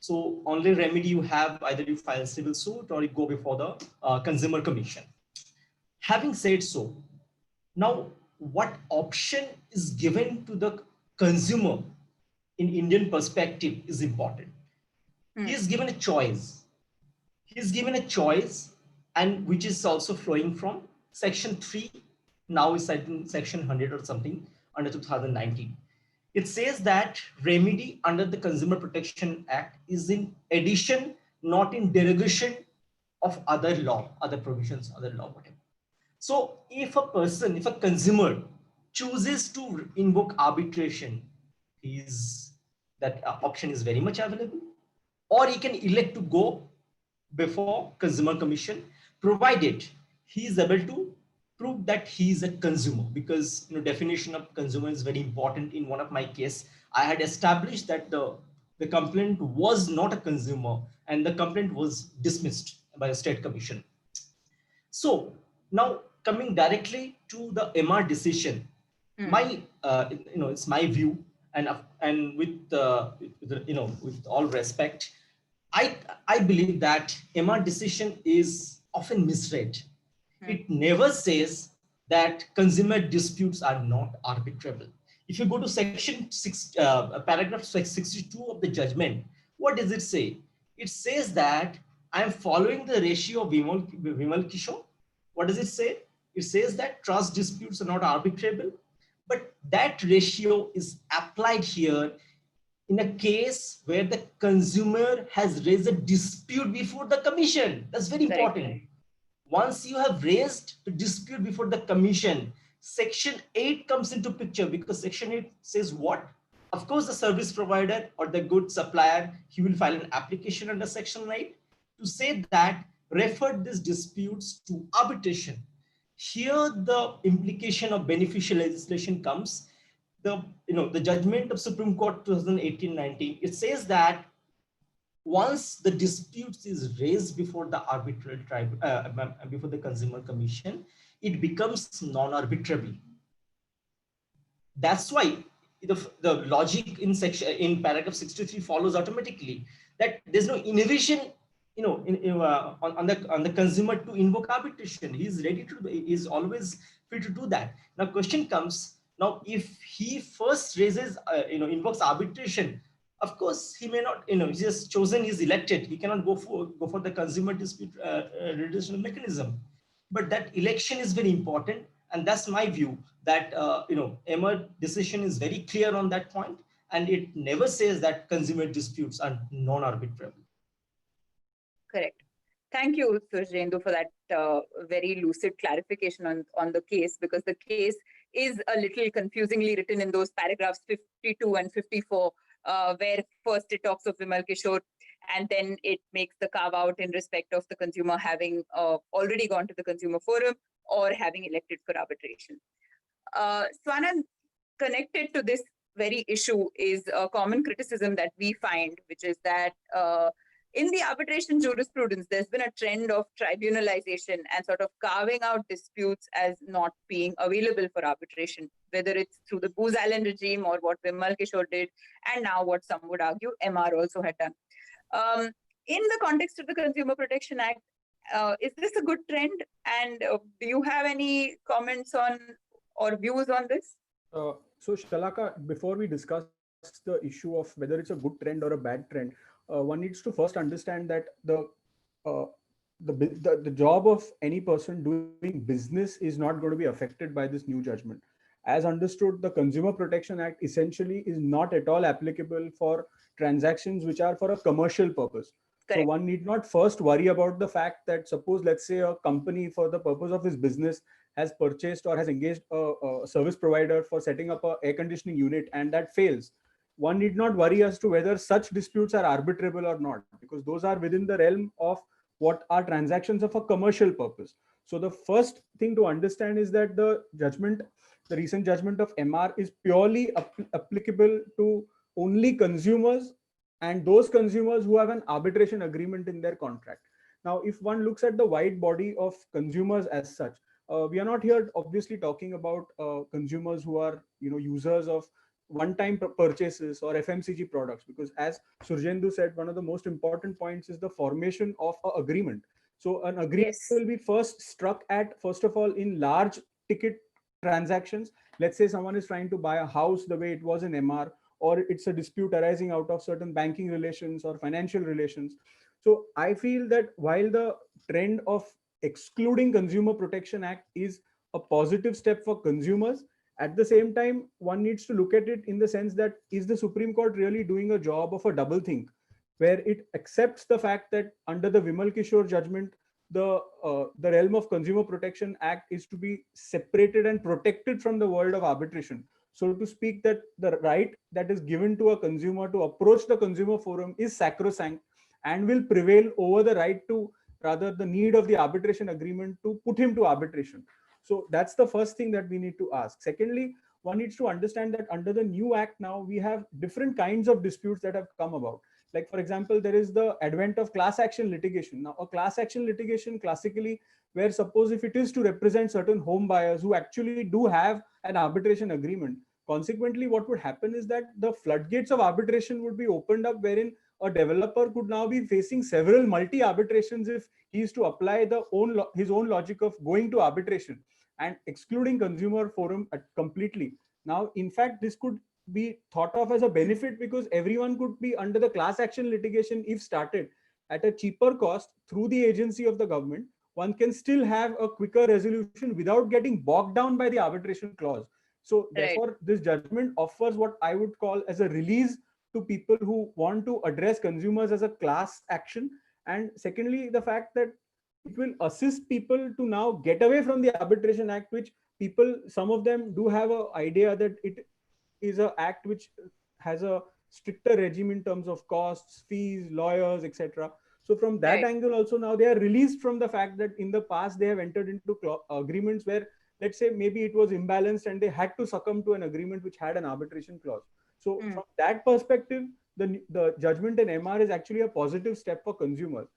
So only remedy you have, either you file civil suit or you go before the Consumer Commission. Having said so, now what option is given to the consumer in Indian perspective is important. He is given a choice. He is given a choice, and which is also flowing from Section 3, now is I think Section 100 or something under 2019. It says that remedy under the Consumer Protection Act is in addition, not in derogation of other law, other provisions, other law, whatever. So if a consumer chooses to invoke arbitration, that option is very much available, or he can elect to go before Consumer Commission, provided he is able to prove that he is a consumer, because definition of consumer is very important. In one of my case, I had established that the complainant was not a consumer and the complaint was dismissed by the State Commission. So now coming directly to the MR decision, my it's my view, and with all respect, I believe that MR decision is often misread. It never says that consumer disputes are not arbitrable. If you go to section 6, paragraph 62 of the judgment, what does it say? It says that I am following the ratio of Vimal Kishore. What does it say? It says that trust disputes are not arbitrable, but that ratio is applied here in a case where the consumer has raised a dispute before the commission. That's very important. Right. Once you have raised a dispute before the commission, section 8 comes into picture, because section 8 says what? Of course, the service provider or the goods supplier, he will file an application under section 8 to say that refer these disputes to arbitration. Here, the implication of beneficial legislation comes. The judgment of Supreme Court 2018-19, it says that once the dispute is raised before the arbitral before the Consumer Commission, it becomes non-arbitrable. That's why the logic in paragraph 63 follows automatically, that there's no innovation, on the consumer to invoke arbitration. He's always free to do that. Now, question comes. Now, if he first raises, invokes arbitration, of course, he may not, he's just chosen, he's elected. He cannot go for the consumer dispute resolution mechanism. But that election is very important. And that's my view, that, MR decision is very clear on that point. And it never says that consumer disputes are non-arbitrable. Correct. Thank you, Surjendu, for that very lucid clarification on the case, because the case is a little confusingly written in those paragraphs 52 and 54, where first it talks of Vimal Kishore, and then it makes the carve out in respect of the consumer having already gone to the consumer forum or having elected for arbitration. Swanand, connected to this very issue is a common criticism that we find, which is that in the arbitration jurisprudence, there's been a trend of tribunalization and sort of carving out disputes as not being available for arbitration, whether it's through the Booz Allen regime or what Vimal Kishore did, and now what some would argue MR also had done. In the context of the Consumer Protection Act, is this a good trend? And do you have any comments on or views on this? So Shalaka, before we discuss the issue of whether it's a good trend or a bad trend, one needs to first understand that the job of any person doing business is not going to be affected by this new judgment. As understood, the Consumer Protection Act essentially is not at all applicable for transactions which are for a commercial purpose. Correct. So one need not first worry about the fact that, suppose, let's say a company for the purpose of his business has purchased or has engaged a service provider for setting up an air conditioning unit, and that fails. One need not worry as to whether such disputes are arbitrable or not, because those are within the realm of what are transactions of a commercial purpose. So the first thing to understand is that the recent judgment of MR is purely applicable to only consumers and those consumers who have an arbitration agreement in their contract. Now, if one looks at the wide body of consumers as such, we are not here obviously talking about consumers who are users of one-time purchases or FMCG products, because as Surjendu said, one of the most important points is the formation of an agreement. So an agreement will be first struck at, first of all, in large ticket transactions. Let's say someone is trying to buy a house the way it was in MR, or it's a dispute arising out of certain banking relations or financial relations. So I feel that while the trend of excluding Consumer Protection Act is a positive step for consumers, At the same time, one needs to look at it in the sense that, is the Supreme Court really doing a job of a double think, where it accepts the fact that under the Vimal Kishore judgment, the realm of Consumer Protection Act is to be separated and protected from the world of arbitration. So to speak, that the right that is given to a consumer to approach the consumer forum is sacrosanct and will prevail over the right to, rather the need of the arbitration agreement to put him to arbitration. So that's the first thing that we need to ask. Secondly, one needs to understand that under the new act now, we have different kinds of disputes that have come about. Like, for example, there is the advent of class action litigation. Now, a class action litigation classically, where suppose if it is to represent certain home buyers who actually do have an arbitration agreement, consequently, what would happen is that the floodgates of arbitration would be opened up, wherein a developer could now be facing several multi-arbitrations if he is to apply his own logic of going to arbitration and excluding consumer forum completely. Now, in fact, this could be thought of as a benefit, because everyone could be under the class action litigation if started at a cheaper cost through the agency of the government. One can still have a quicker resolution without getting bogged down by the arbitration clause. So therefore, this judgment offers what I would call as a release to people who want to address consumers as a class action. And secondly, the fact that it will assist people to now get away from the Arbitration Act, which people, some of them do have an idea that it is an act which has a stricter regime in terms of costs, fees, lawyers, etc. So from that angle also, now they are released from the fact that in the past they have entered into agreements where, let's say, maybe it was imbalanced and they had to succumb to an agreement which had an arbitration clause. So from that perspective, the judgment in MR is actually a positive step for consumers.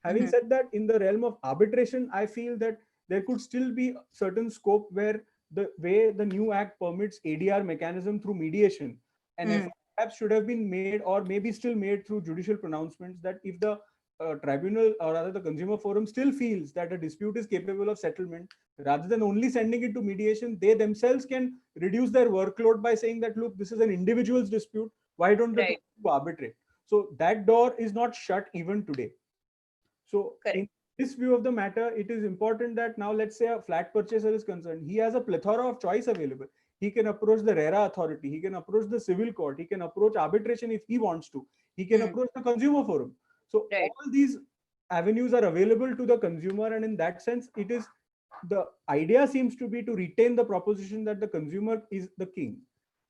Having said that, in the realm of arbitration, I feel that there could still be certain scope where the way the new act permits ADR mechanism through mediation, and effort perhaps should have been made, or maybe still made through judicial pronouncements, that if the tribunal, or rather the consumer forum, still feels that a dispute is capable of settlement, rather than only sending it to mediation, they themselves can reduce their workload by saying that, look, this is an individual's dispute, why don't they arbitrate? So that door is not shut even today. So in this view of the matter, it is important that now, let's say a flat purchaser is concerned, he has a plethora of choice available. He can approach the RERA authority, he can approach the civil court, he can approach arbitration if he wants to, he can approach the consumer forum. So all these avenues are available to the consumer, and in that sense, it is, the idea seems to be to retain the proposition that the consumer is the king.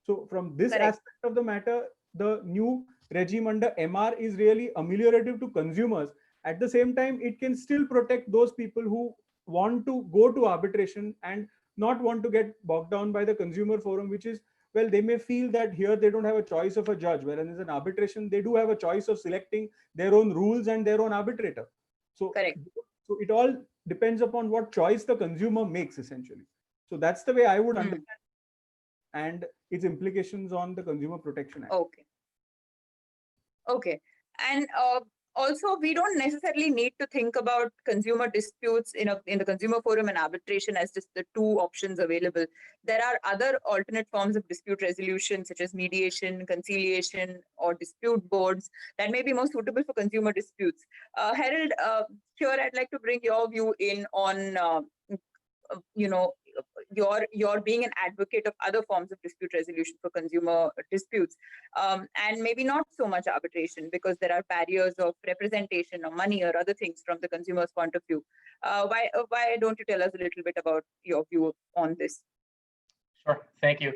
So from this aspect of the matter, the new regime under MR is really ameliorative to consumers. At the same time, it can still protect those people who want to go to arbitration and not want to get bogged down by the consumer forum, which is, well, they may feel that here they don't have a choice of a judge, whereas in an arbitration, they do have a choice of selecting their own rules and their own arbitrator. So, so it all depends upon what choice the consumer makes, essentially. So that's the way I would understand, and its implications on the Consumer Protection Act. Okay. And also, we don't necessarily need to think about consumer disputes in the consumer forum and arbitration as just the two options available. There are other alternate forms of dispute resolution, such as mediation, conciliation, or dispute boards that may be more suitable for consumer disputes. Harold, here I'd like to bring your view in on you're being an advocate of other forms of dispute resolution for consumer disputes, and maybe not so much arbitration, because there are barriers of representation or money or other things from the consumer's point of view. Why don't you tell us a little bit about your view on this? Sure, thank you.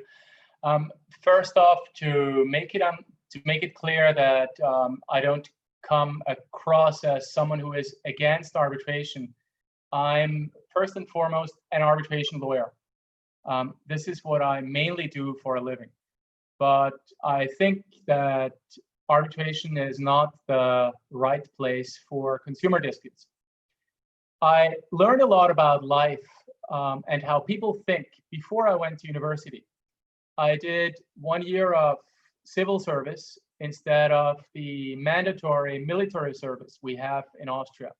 First off, to make it clear that I don't come across as someone who is against arbitration, I'm first and foremost an arbitration lawyer. This is what I mainly do for a living. But I think that arbitration is not the right place for consumer disputes. I learned a lot about life and how people think before I went to university. I did 1 year of civil service instead of the mandatory military service we have in Austria.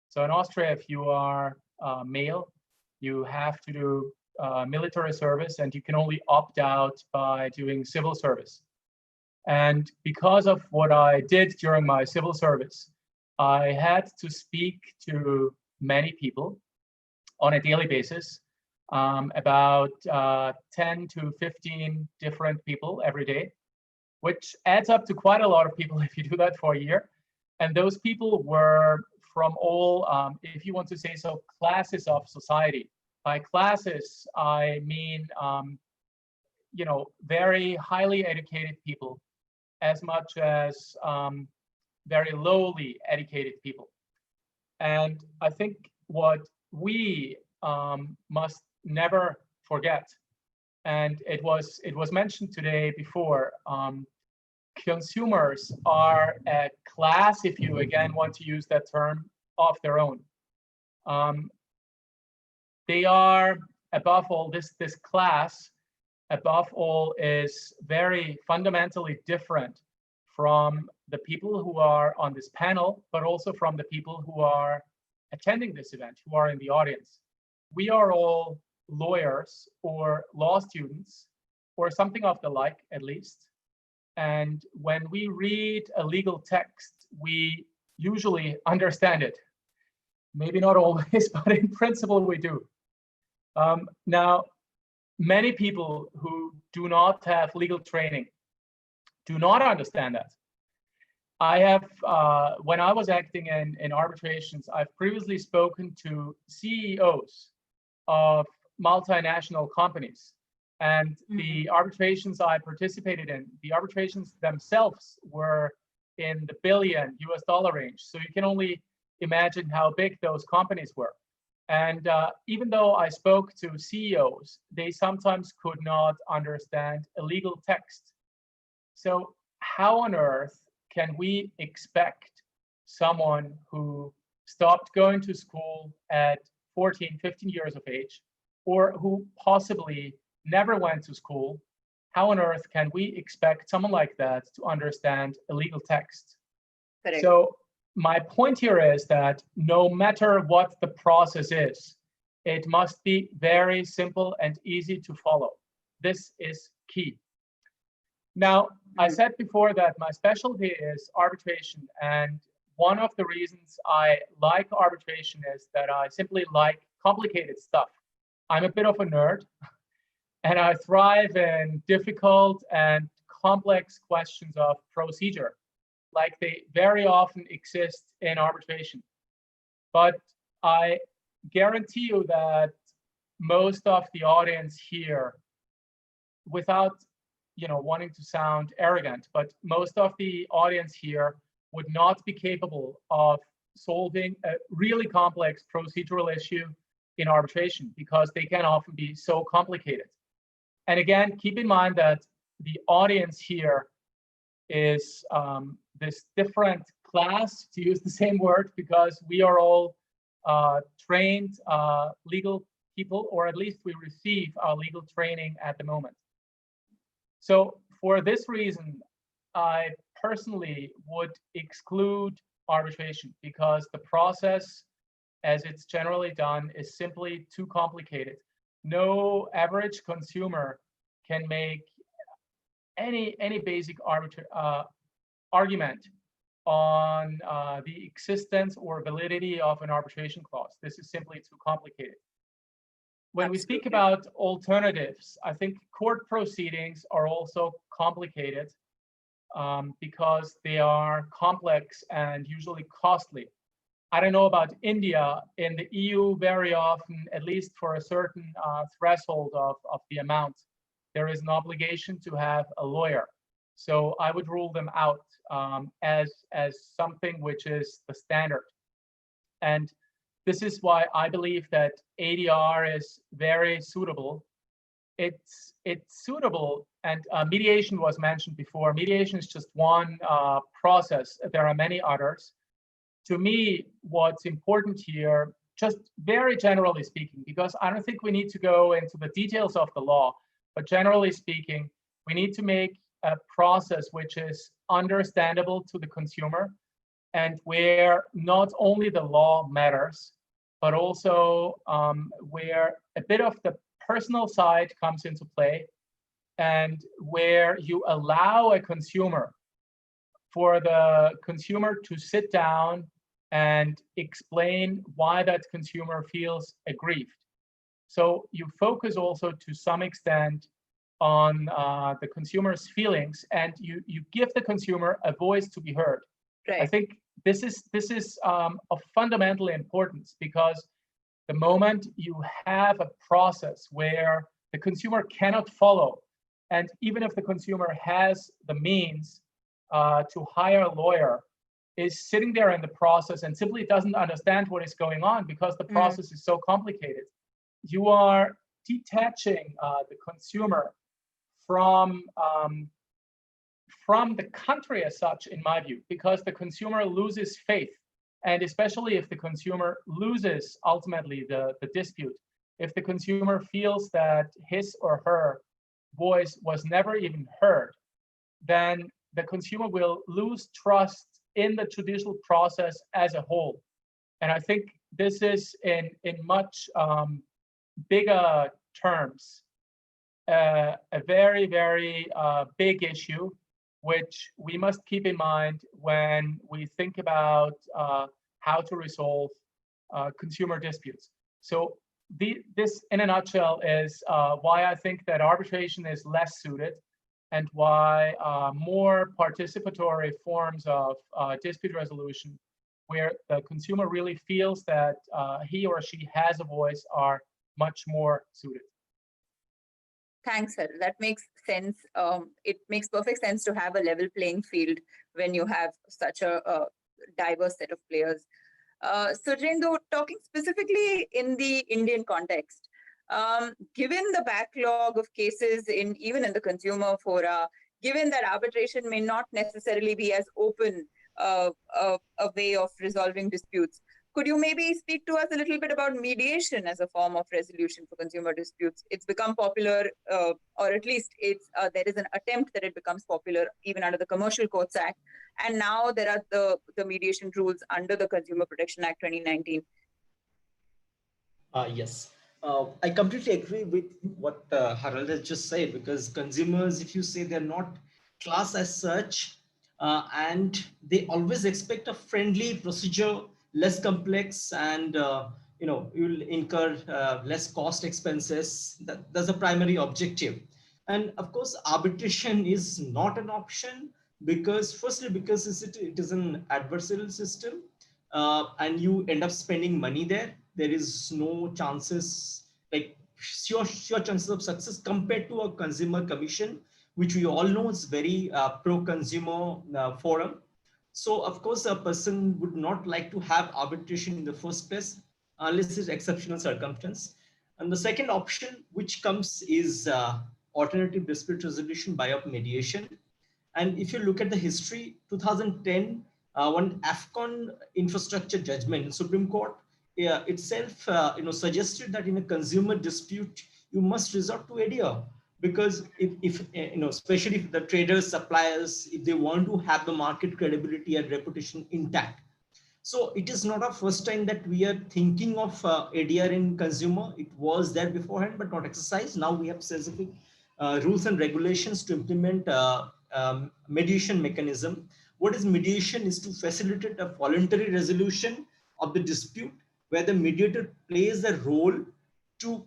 So in Austria, if you are male, you have to do military service, and you can only opt out by doing civil service. And because of what I did during my civil service, I had to speak to many people on a daily basis. about 10 to 15 different people every day, which adds up to quite a lot of people if you do that for a year. And those people were from all, if you want to say so, classes of society. By classes, I mean, you know, very highly educated people, as much as very lowly educated people. And I think what we must never forget, and it was mentioned today before, consumers are a class, if you again want to use that term, of their own. They are, above all, this class, above all, is very fundamentally different from the people who are on this panel, but also from the people who are attending this event, who are in the audience. We are all lawyers or law students, or something of the like, at least. And when we read a legal text, we usually understand it. Maybe not always, but in principle we do. Now, many people who do not have legal training do not understand that. I have, when I was acting in arbitrations, I've previously spoken to CEOs of multinational companies. And the arbitrations I participated in, the arbitrations themselves were in the billion US dollar range. So you can only imagine how big those companies were. And even though I spoke to CEOs, they sometimes could not understand a legal text. So how on earth can we expect someone who stopped going to school at 14, 15 years of age, or who possibly never went to school, how on earth can we expect someone like that to understand a legal text? Correct. So my point here is that no matter what the process is, it must be very simple and easy to follow. This is key. Now, I said before that my specialty is arbitration, and one of the reasons I like arbitration is that I simply like complicated stuff. I'm a bit of a nerd, and I thrive in difficult and complex questions of procedure, like they very often exist in arbitration. But I guarantee you that most of the audience here, without wanting to sound arrogant, but most of the audience here would not be capable of solving a really complex procedural issue in arbitration because they can often be so complicated. And again, keep in mind that the audience here is this different class, to use the same word, because we are all trained legal people, or at least we receive our legal training at the moment. So for this reason, I personally would exclude arbitration because the process, as it's generally done, is simply too complicated. No average consumer can make any basic argument on the existence or validity of an arbitration clause. This is simply too complicated. When we speak about alternatives, I think court proceedings are also complicated because they are complex and usually costly. I don't know about India. In the EU, very often, at least for a certain threshold of the amount, there is an obligation to have a lawyer. So I would rule them out as something which is the standard. And this is why I believe that ADR is very suitable. It's suitable, and mediation was mentioned before. Mediation is just one process. There are many others. To me, what's important here, just very generally speaking, because I don't think we need to go into the details of the law, but generally speaking, we need to make a process which is understandable to the consumer and where not only the law matters, but also where a bit of the personal side comes into play, and where you allow a consumer, for the consumer to sit down and explain why that consumer feels aggrieved. So you focus also to some extent on the consumer's feelings, and you give the consumer a voice to be heard. Right. I think this is of fundamental importance, because the moment you have a process where the consumer cannot follow, and even if the consumer has the means to hire a lawyer, is sitting there in the process and simply doesn't understand what is going on because the process is so complicated, you are detaching the consumer from the country as such, in my view, because the consumer loses faith. And especially if the consumer loses ultimately the dispute, if the consumer feels that his or her voice was never even heard, then the consumer will lose trust in the judicial process as a whole. And I think this is in much bigger terms a very, very big issue, which we must keep in mind when we think about how to resolve consumer disputes. So this, in a nutshell, is why I think that arbitration is less suited, and why more participatory forms of dispute resolution, where the consumer really feels that he or she has a voice, are much more suited. Thanks, sir. That makes sense. It makes perfect sense to have a level playing field when you have such a diverse set of players. Sujendra, talking specifically in the Indian context, given the backlog of cases even in the consumer fora, given that arbitration may not necessarily be as open a way of resolving disputes, could you maybe speak to us a little bit about mediation as a form of resolution for consumer disputes? It's become popular, or at least there is an attempt that it becomes popular even under the Commercial Courts Act. And now there are the mediation rules under the Consumer Protection Act 2019. Yes. I completely agree with what Harald has just said, because consumers, if you say they're not class as such, and they always expect a friendly procedure, less complex, and you'll incur less cost expenses. That's a primary objective. And of course, arbitration is not an option, because firstly, because it is an adversarial system, and you end up spending money there. There is no chances, like sure chances of success compared to a consumer commission, which we all know is very pro-consumer forum. So of course, a person would not like to have arbitration in the first place unless it's exceptional circumstance. And the second option which comes is alternative dispute resolution by mediation. And if you look at the history, 2010, one AFCON infrastructure judgment in Supreme Court itself suggested that in a consumer dispute, you must resort to ADR, because if especially if the traders, suppliers, if they want to have the market credibility and reputation intact. So it is not a first time that we are thinking of ADR in consumer. It was there beforehand, but not exercised. Now we have specific rules and regulations to implement mediation mechanism. What is mediation? Is to facilitate a voluntary resolution of the dispute, where the mediator plays a role to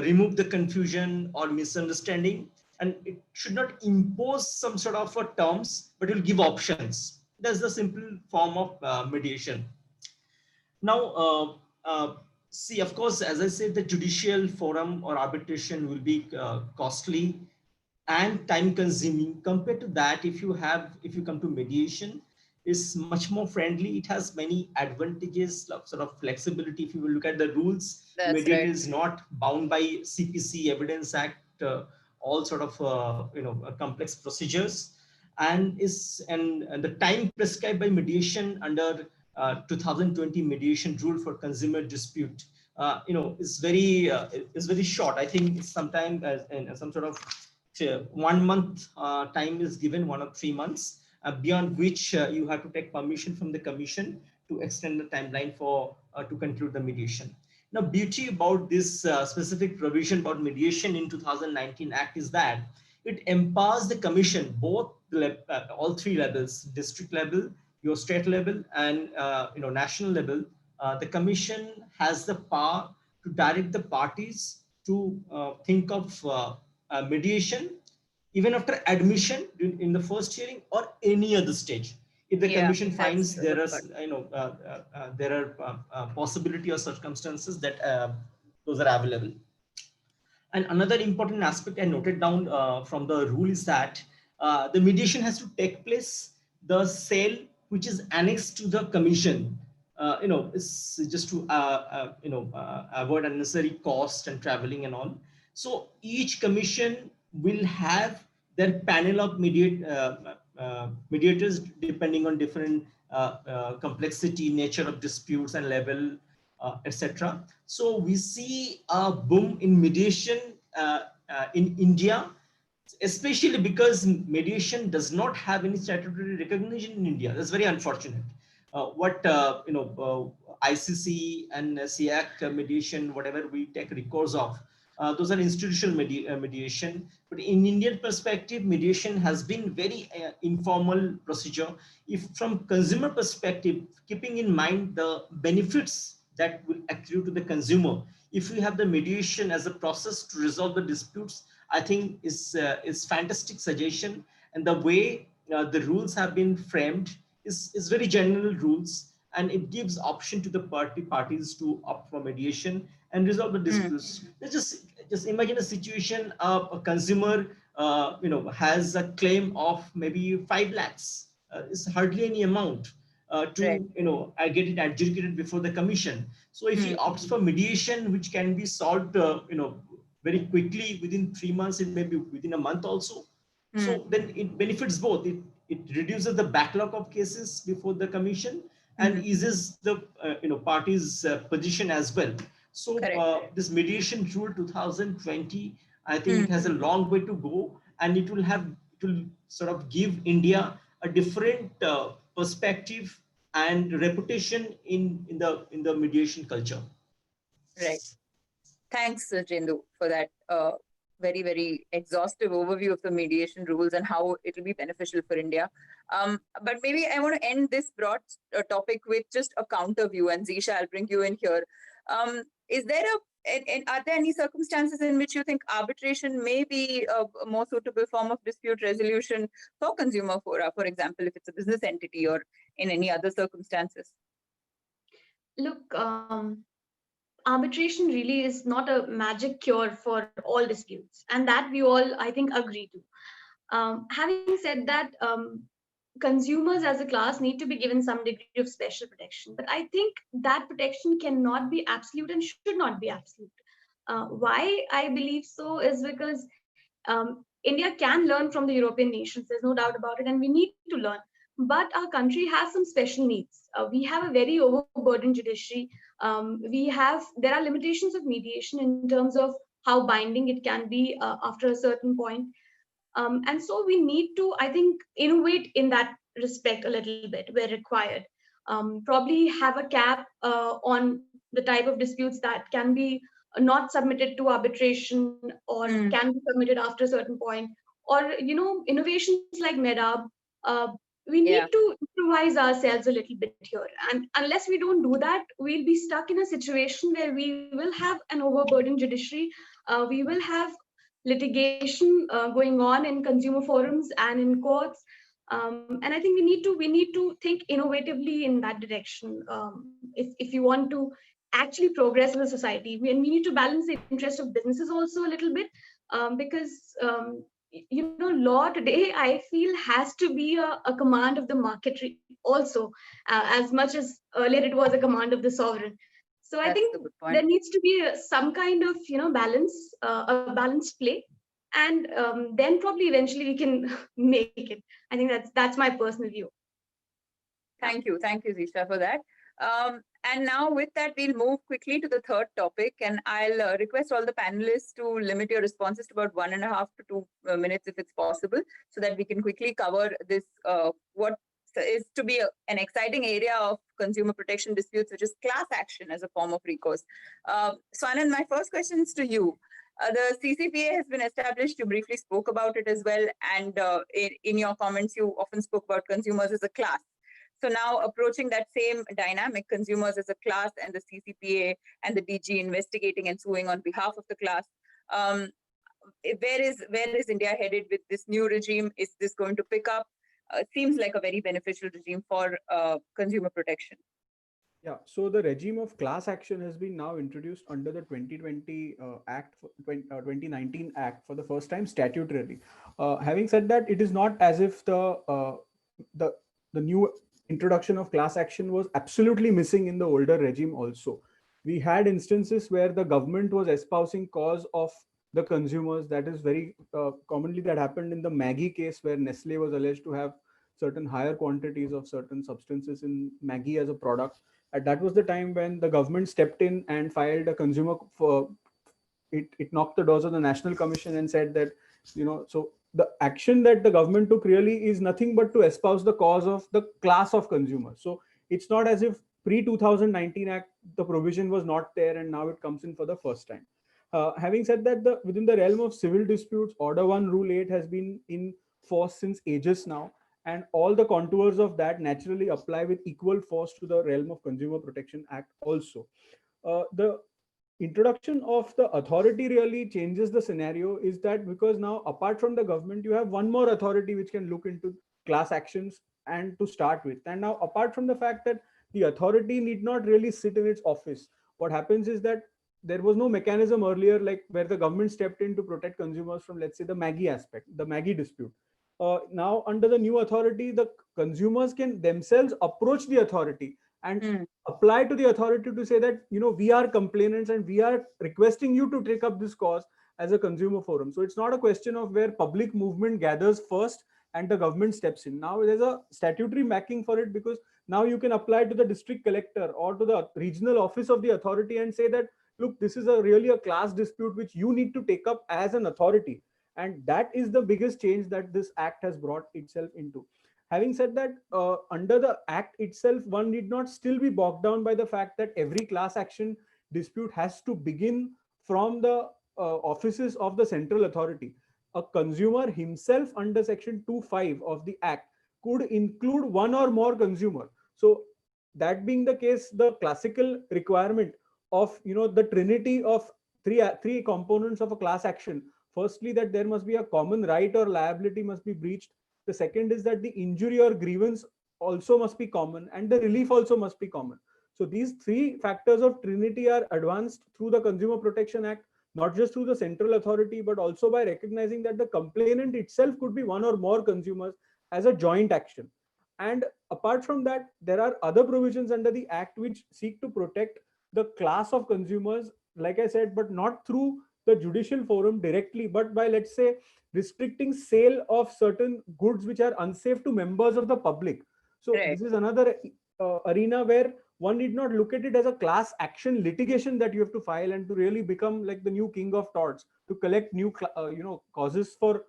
remove the confusion or misunderstanding, and it should not impose some sort of terms, but it will give options. That's the simple form of mediation. Now, see, of course, as I said, the judicial forum or arbitration will be costly and time consuming. Compared to that, if you come to mediation, is much more friendly. It has many advantages, sort of flexibility. If you will look at the rules, mediator is not bound by CPC, Evidence Act, all sort of complex procedures, and the time prescribed by mediation under 2020 mediation rule for consumer dispute is very short. I think it's sometime in some sort of 1 month time is given, 1 or 3 months, beyond which you have to take permission from the commission to extend the timeline for to conclude the mediation. Now, beauty about this specific provision about mediation in 2019 Act is that it empowers the commission, both all three levels, district level, your state level, and national level. The commission has the power to direct the parties to think of mediation even after admission in the first hearing or any other stage. If the commission finds there are, there are possibility or circumstances that those are available. And another important aspect I noted down from the rule is that the mediation has to take place. The cell which is annexed to the commission, is just to avoid unnecessary cost and traveling and all. So each commission will have their panel of mediators depending on different complexity, nature of disputes and level, etc. So we see a boom in mediation in India, especially because mediation does not have any statutory recognition in India. That's very unfortunate. ICC and SIAC mediation, whatever we take records of, those are institutional mediation. But in Indian perspective, mediation has been very informal procedure. If from consumer perspective, keeping in mind the benefits that will accrue to the consumer, if we have the mediation as a process to resolve the disputes, I think is fantastic suggestion. And the way the rules have been framed is very general rules, and it gives option to the parties to opt for mediation and resolve the disputes. Just imagine a situation of a consumer has a claim of maybe 5 lakhs. It's hardly any amount to get it adjudicated before the commission. So if he opts for mediation, which can be solved very quickly within 3 months, it may be within a month also. So then it benefits both. It reduces the backlog of cases before the commission and eases the parties' position as well. So this mediation rule 2020, I think it has a long way to go, and it will sort of give India a different perspective and reputation in the mediation culture. Right. Thanks, Jindu, for that very, very exhaustive overview of the mediation rules and how it will be beneficial for India. But maybe I want to end this broad topic with just a counter view, and Zisha, I'll bring you in here. Are there any circumstances in which you think arbitration may be a more suitable form of dispute resolution for consumer fora, for example, if it's a business entity or in any other circumstances? Look, arbitration really is not a magic cure for all disputes, and that we all, I think, agree to. Having said that, consumers as a class need to be given some degree of special protection, but I think that protection cannot be absolute and should not be absolute. Why I believe so is because India can learn from the European nations, there's no doubt about it, and we need to learn. But our country has some special needs. We have a very overburdened judiciary. There are limitations of mediation in terms of how binding it can be after a certain point. And so we need to, I think, innovate in that respect a little bit where required. Probably have a cap on the type of disputes that can be not submitted to arbitration or can be submitted after a certain point. Or, innovations like MEDAB, we need to improvise ourselves a little bit here. And unless we don't do that, we'll be stuck in a situation where we will have an overburdened judiciary. We will have litigation going on in consumer forums and in courts. And I think we need to think innovatively in that direction. If you want to actually progress as a society, we need to balance the interest of businesses also a little bit, because law today, I feel, has to be a command of the market also, as much as earlier it was a command of the sovereign. So I think there needs to be some kind of balance, a balanced play, and then probably eventually we can make it. I think that's my personal view. Thank you, Zisha, for that. And now with that, we'll move quickly to the third topic, and I'll request all the panelists to limit your responses to about 1.5 to 2 minutes if it's possible, so that we can quickly cover this, what is to be an exciting area of consumer protection disputes, which is class action as a form of recourse. So Anand, my first question is to you. The Ccpa has been established. You briefly spoke about it as well, and in your comments, you often spoke about consumers as a class. So now approaching that same dynamic, consumers as a class and the CCPA and the DG investigating and suing on behalf of the class. Where is India headed with this new regime? Is this going to pick up? Seems like a very beneficial regime for consumer protection. Yeah, so the regime of class action has been now introduced under the 2020 Act, 2019 Act for the first time statutorily. Having said that, it is not as if the new introduction of class action was absolutely missing in the older regime also. We had instances where the government was espousing cause of the consumers. That is very commonly that happened in the Maggie case, where Nestle was alleged to have certain higher quantities of certain substances in Maggie as a product. And that was the time when the government stepped in and filed a consumer for it knocked the doors of the National Commission and said that, so the action that the government took really is nothing but to espouse the cause of the class of consumers. So it's not as if pre-2019 Act, the provision was not there and now it comes in for the first time. Having said that, within the realm of civil disputes, Order 1, Rule 8 has been in force since ages now. And all the contours of that naturally apply with equal force to the realm of Consumer Protection Act also. The introduction of the authority really changes the scenario, is that because now apart from the government, you have one more authority which can look into class actions and to start with. And now apart from the fact that the authority need not really sit in its office, what happens is that there was no mechanism earlier, like where the government stepped in to protect consumers from, let's say, the Maggie aspect, the Maggie dispute. Now under the new authority, the consumers can themselves approach the authority and apply to the authority to say that, we are complainants and we are requesting you to take up this cause as a consumer forum. So it's not a question of where public movement gathers first and the government steps in. Now there's a statutory backing for it, because now you can apply to the district collector or to the regional office of the authority and say that, look, this is really a class dispute which you need to take up as an authority. And that is the biggest change that this act has brought itself into. Having said that, under the act itself, one need not still be bogged down by the fact that every class action dispute has to begin from the offices of the central authority. A consumer himself under section 2(5) of the act could include one or more consumer. So that being the case, the classical requirement of, the trinity of three components of a class action. Firstly, that there must be a common right or liability must be breached. The second is that the injury or grievance also must be common, and the relief also must be common. So these three factors of trinity are advanced through the Consumer Protection Act, not just through the central authority, but also by recognizing that the complainant itself could be one or more consumers as a joint action. And apart from that, there are other provisions under the act which seek to protect the class of consumers, like I said, but not through the judicial forum directly, but by, let's say, restricting sale of certain goods which are unsafe to members of the public. So This is another arena where one need not look at it as a class action litigation that you have to file and to really become like the new king of torts to collect new causes for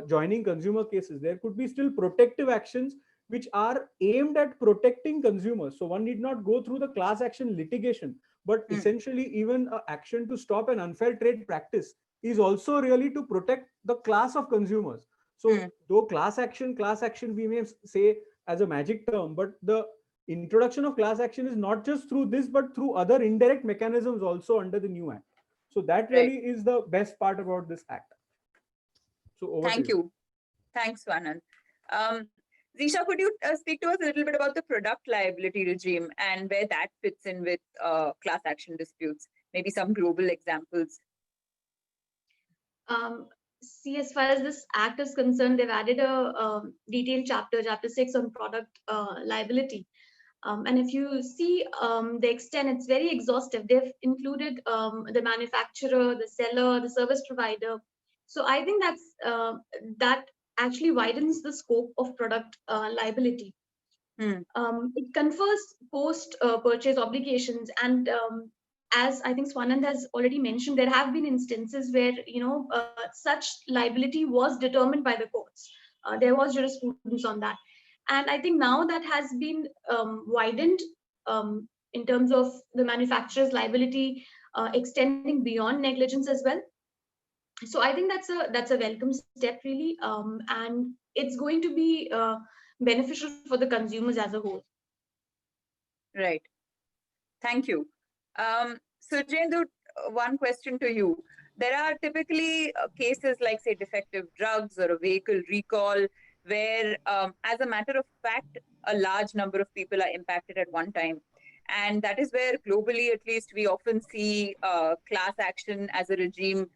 joining consumer cases. There could be still protective actions which are aimed at protecting consumers. So one need not go through the class action litigation, but essentially even an action to stop an unfair trade practice is also really to protect the class of consumers. So though class action we may say as a magic term, but the introduction of class action is not just through this, but through other indirect mechanisms also under the new act. So that really is the best part about this act. So over Thank to you. Thanks, Swanand. Zisha, could you speak to us a little bit about the product liability regime and where that fits in with class action disputes? Maybe some global examples. See, as far as this act is concerned, they've added a detailed chapter 6 on product liability. And if you see the extent, it's very exhaustive. They've included the manufacturer, the seller, the service provider. So I think that actually widens the scope of product liability. It confers post-purchase obligations, and as I think Swanand has already mentioned, there have been instances where such liability was determined by the courts. There was jurisprudence on that, and I think now that has been widened in terms of the manufacturer's liability extending beyond negligence as well. So I think that's a welcome step, really, and it's going to be beneficial for the consumers as a whole. Right. Thank you. So, Jendu, one question to you. There are typically cases like, say, defective drugs or a vehicle recall, where, as a matter of fact, a large number of people are impacted at one time. And that is where, globally at least, we often see class action as a regime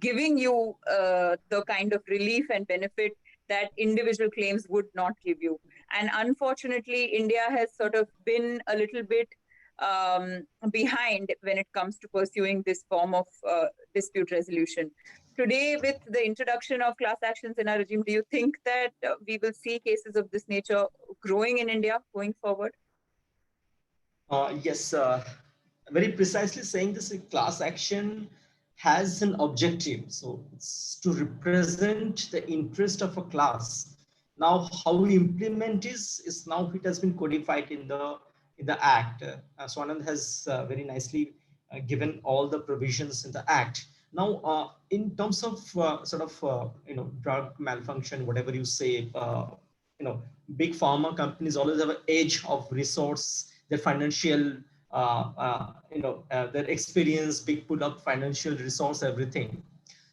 giving you the kind of relief and benefit that individual claims would not give you. And unfortunately, India has sort of been a little bit behind when it comes to pursuing this form of dispute resolution. Today, with the introduction of class actions in our regime, do you think that we will see cases of this nature growing in India going forward? Yes, very precisely saying this, class action has an objective. So it's to represent the interest of a class. Now, how we implement is now it has been codified in the Act. Swanand has very nicely given all the provisions in the Act. Now, in terms of drug malfunction, whatever you say, big pharma companies always have an edge of resource, their financial, their experience, big pull up financial resource, everything.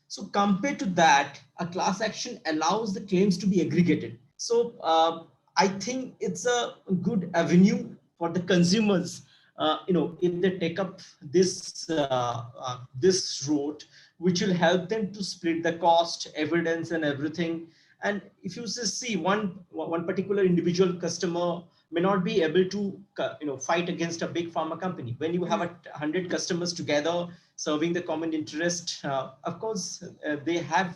So compared to that, a class action allows the claims to be aggregated. So I think it's a good avenue for the consumers. If they take up this this route, which will help them to split the cost, evidence, and everything. And if you just see one particular individual customer may not be able to fight against a big pharma company. When you have 100 customers together serving the common interest, of course they have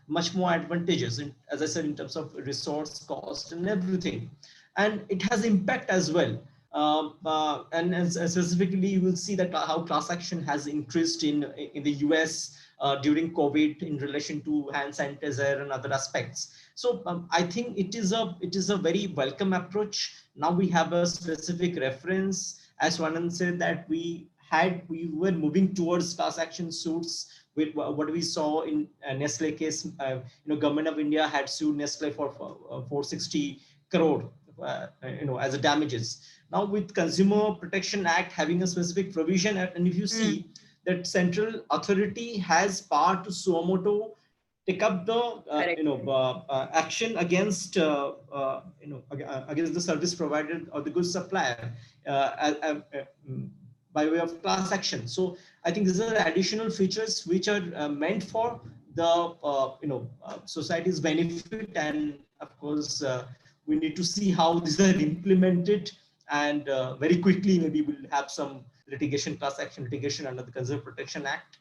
much more advantages, as I said, in terms of resource, cost, and everything. And it has impact as well. And specifically, you will see that how class action has increased in the US during COVID in relation to hand sanitizer and other aspects. So I think it is a very welcome approach. Now we have a specific reference, as Swanand said, that we were moving towards class action suits with what we saw in Nestle case. Government of India had sued Nestle for 460 crore, as a damages. Now with Consumer Protection Act having a specific provision, and if you see that central authority has power to suo motu take up the action against against the service provider or the goods supplier by way of class action. So I think these are additional features which are meant for the society's benefit, and of course we need to see how these are implemented, and very quickly maybe we'll have some class action litigation under the Consumer Protection Act,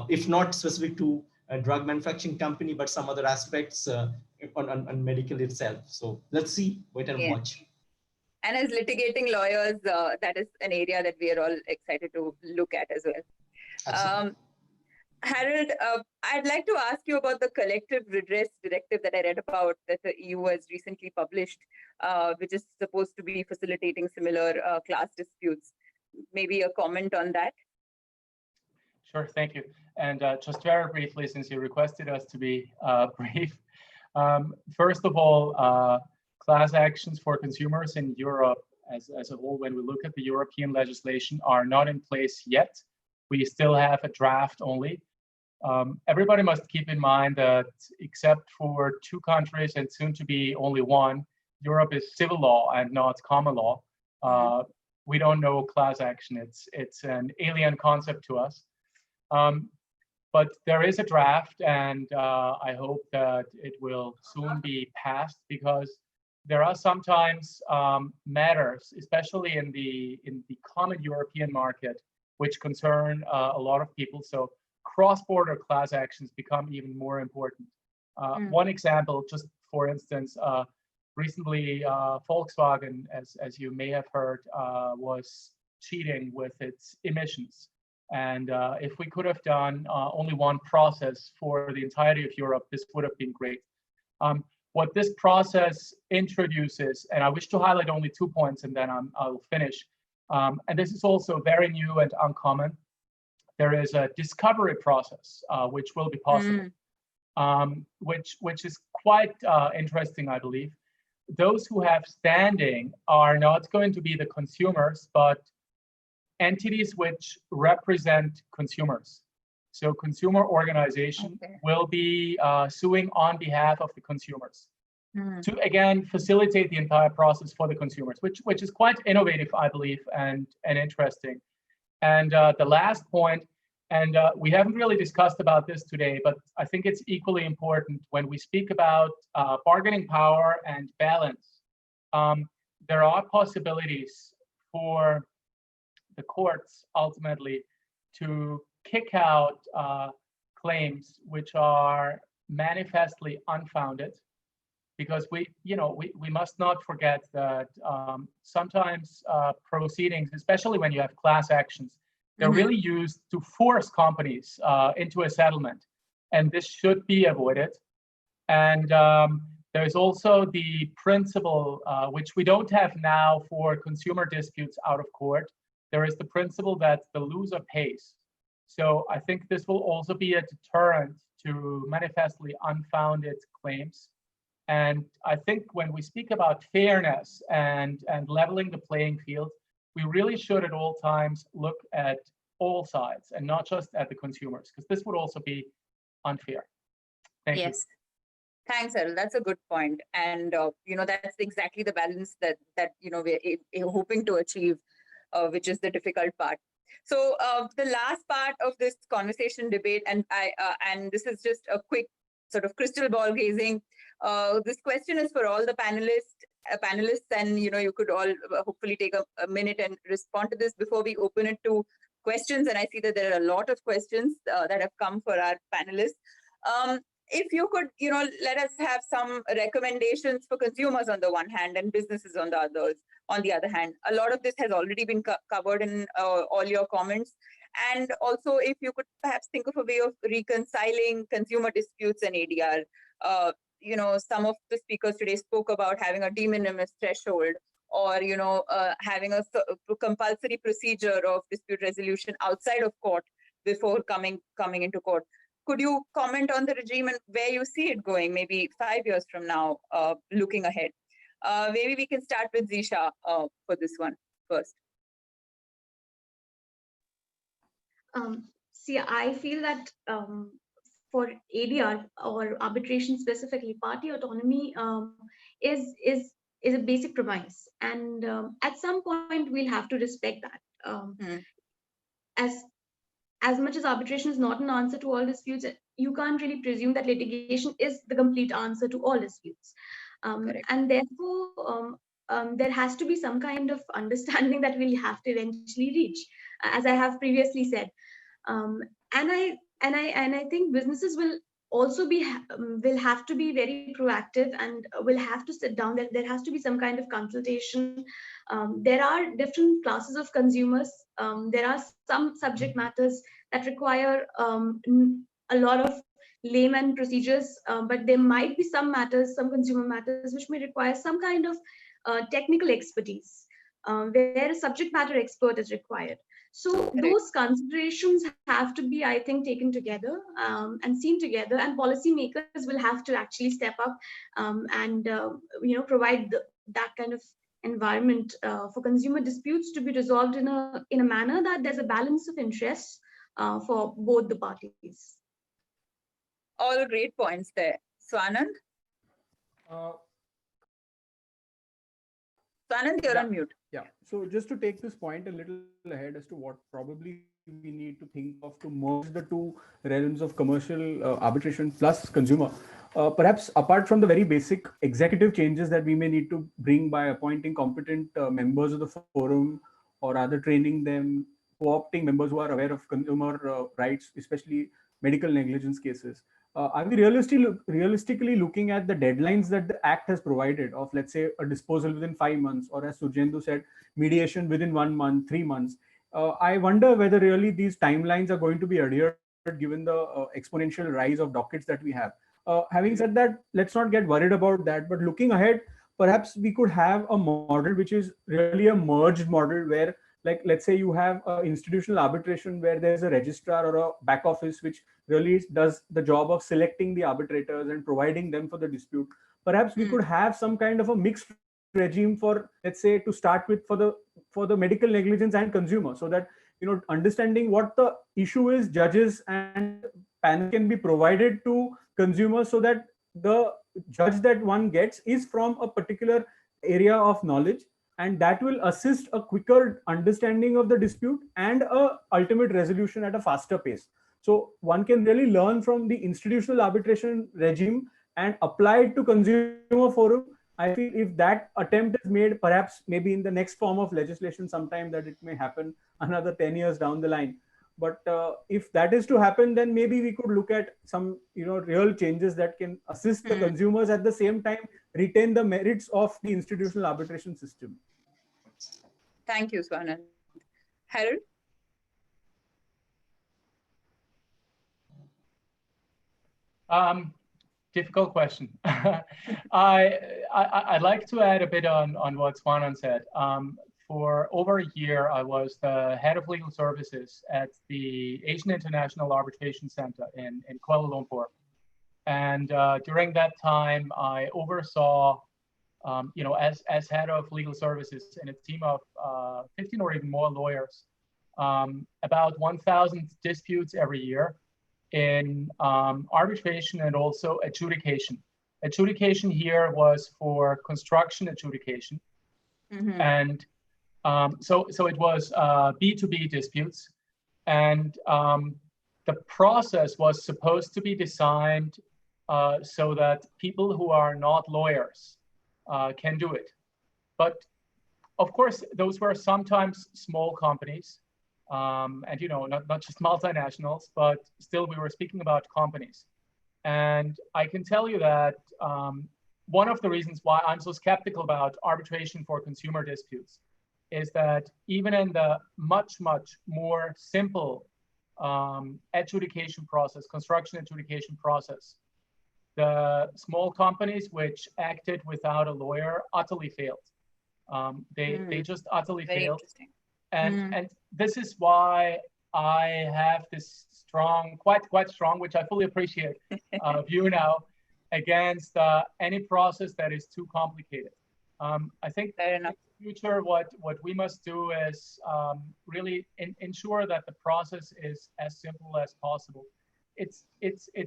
if not specific to a drug manufacturing company, but some other aspects on medical itself. So let's see, wait and watch. And as litigating lawyers, that is an area that we are all excited to look at as well. Harold, I'd like to ask you about the collective redress directive that I read about that the EU has recently published, which is supposed to be facilitating similar class disputes. Maybe a comment on that? Sure, thank you. And just very briefly, since you requested us to be brief, first of all, class actions for consumers in Europe as a whole, when we look at the European legislation, are not in place yet. We still have a draft only. Everybody must keep in mind that except for 2 countries and soon to be only 1, Europe is civil law and not common law. We don't know class action. It's an alien concept to us. But there is a draft, and I hope that it will soon be passed, because there are sometimes matters, especially in the common European market, which concern a lot of people. So cross-border class actions become even more important. One example, just for instance, recently Volkswagen, as you may have heard, was cheating with its emissions. And if we could have done only one process for the entirety of Europe, this would have been great. What this process introduces, and I wish to highlight only 2 points and then I'll finish. And this is also very new and uncommon. There is a discovery process, which will be possible, which is quite interesting, I believe. those who have standing are not going to be the consumers, but entities which represent consumers. So consumer organization will be suing on behalf of the consumers to, again, facilitate the entire process for the consumers, which is quite innovative, I believe, and interesting. And the last point, and we haven't really discussed about this today, but I think it's equally important when we speak about bargaining power and balance. There are possibilities for the courts ultimately to kick out claims which are manifestly unfounded, because we must not forget that sometimes proceedings, especially when you have class actions, they're really used to force companies into a settlement, and this should be avoided. And there's also the principle, which we don't have now for consumer disputes out of court. There is the principle that the loser pays. So I think this will also be a deterrent to manifestly unfounded claims. And I think when we speak about fairness and leveling the playing field, we really should at all times look at all sides and not just at the consumers, because this would also be unfair. Thank you. Yes. Thanks, Errol. That's a good point. And, that's exactly the balance that we're hoping to achieve, which is the difficult part. So the last part of this conversation debate, and this is just a quick sort of crystal ball gazing. This question is for all the panelists, and you could all hopefully take a minute and respond to this before we open it to questions. And I see that there are a lot of questions that have come for our panelists. If you could, let us have some recommendations for consumers on the one hand and businesses on the other hand. A lot of this has already been covered in all your comments. And also, if you could perhaps think of a way of reconciling consumer disputes and ADR. Some of the speakers today spoke about having a de minimis threshold, or having a compulsory procedure of dispute resolution outside of court before coming into court. Could you comment on the regime and where you see it going, maybe 5 years from now, looking ahead? Maybe we can start with Zisha for this one first. See, I feel that for ADR or arbitration specifically, party autonomy is a basic premise, and at some point we'll have to respect that. As much as arbitration is not an answer to all disputes, you can't really presume that litigation is the complete answer to all disputes. And therefore, there has to be some kind of understanding that we'll have to eventually reach, as I have previously said. And I think businesses will also will have to be very proactive and will have to sit down. There has to be some kind of consultation. There are different classes of consumers. There are some subject matters that require a lot of layman procedures, but there might be some consumer matters, which may require some kind of technical expertise, where a subject matter expert is required. So those considerations have to be, I think, taken together and seen together, and policymakers will have to actually step up and provide that kind of environment for consumer disputes to be resolved in a manner that there's a balance of interests for both the parties. All great points there. Swanand? Swanand, you're on mute. Yeah, so just to take this point a little ahead as to what probably we need to think of to merge the two realms of commercial arbitration plus consumer. Perhaps apart from the very basic executive changes that we may need to bring by appointing competent members of the forum, or rather training them, co-opting members who are aware of consumer rights, especially medical negligence cases. Are we realistically looking at the deadlines that the Act has provided of, let's say, a disposal within 5 months, or as Surjendu said, mediation within 1 month, 3 months? I wonder whether really these timelines are going to be adhered given the exponential rise of dockets that we have. Having said that, let's not get worried about that. But looking ahead, perhaps we could have a model which is really a merged model where, like, let's say you have institutional arbitration where there's a registrar or a back office which really does the job of selecting the arbitrators and providing them for the dispute. Perhaps we could have some kind of a mixed regime for, let's say, to start with, for the medical negligence and consumer, so that understanding what the issue is, judges and panel can be provided to consumers, so that the judge that one gets is from a particular area of knowledge, and that will assist a quicker understanding of the dispute and a ultimate resolution at a faster pace. So one can really learn from the institutional arbitration regime and apply it to consumer forum. I feel if that attempt is made, perhaps maybe in the next form of legislation sometime, that it may happen another 10 years down the line. But if that is to happen, then maybe we could look at some real changes that can assist the consumers, at the same time retain the merits of the institutional arbitration system. Thank you, Swanand. Harold? Difficult question. I'd like to add a bit on what Swanand said. For over a year, I was the head of legal services at the Asian International Arbitration Center in Kuala Lumpur. And during that time, I oversaw, as head of legal services in a team of 15 or even more lawyers, about 1,000 disputes every year in arbitration and also adjudication. Adjudication here was for construction adjudication. And so it was B2B disputes. And the process was supposed to be designed so that people who are not lawyers can do it. But of course, those were sometimes small companies. And not just multinationals, but still we were speaking about companies. And I can tell you that one of the reasons why I'm so skeptical about arbitration for consumer disputes is that even in the much, much more simple adjudication process, construction adjudication process, the small companies which acted without a lawyer utterly failed. They just utterly failed. And this is why I have this strong, quite strong, which I fully appreciate, view now against any process that is too complicated. I think in the future, what we must do is really ensure that the process is as simple as possible. It's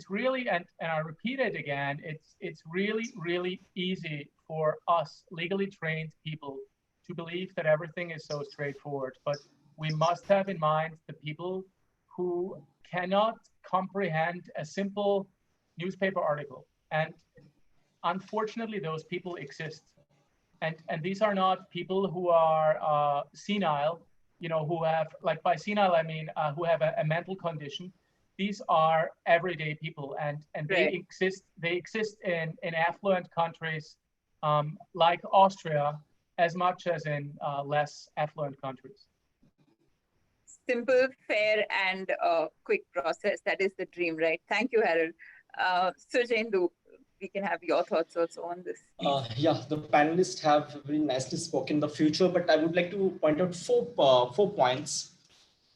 really, and I repeat it again, it's really, really easy for us legally trained people to believe that everything is so straightforward, but we must have in mind the people who cannot comprehend a simple newspaper article. And unfortunately, those people exist. And these are not people who are senile, who have, like by senile, I mean, who have a mental condition. These are everyday people, and they exist in affluent countries like Austria, as much as in less affluent countries. Simple, fair, and quick process. That is the dream, right? Thank you, Harold. Sujendu, we can have your thoughts also on this. Yeah, the panelists have very nicely spoken in the future, but I would like to point out four points.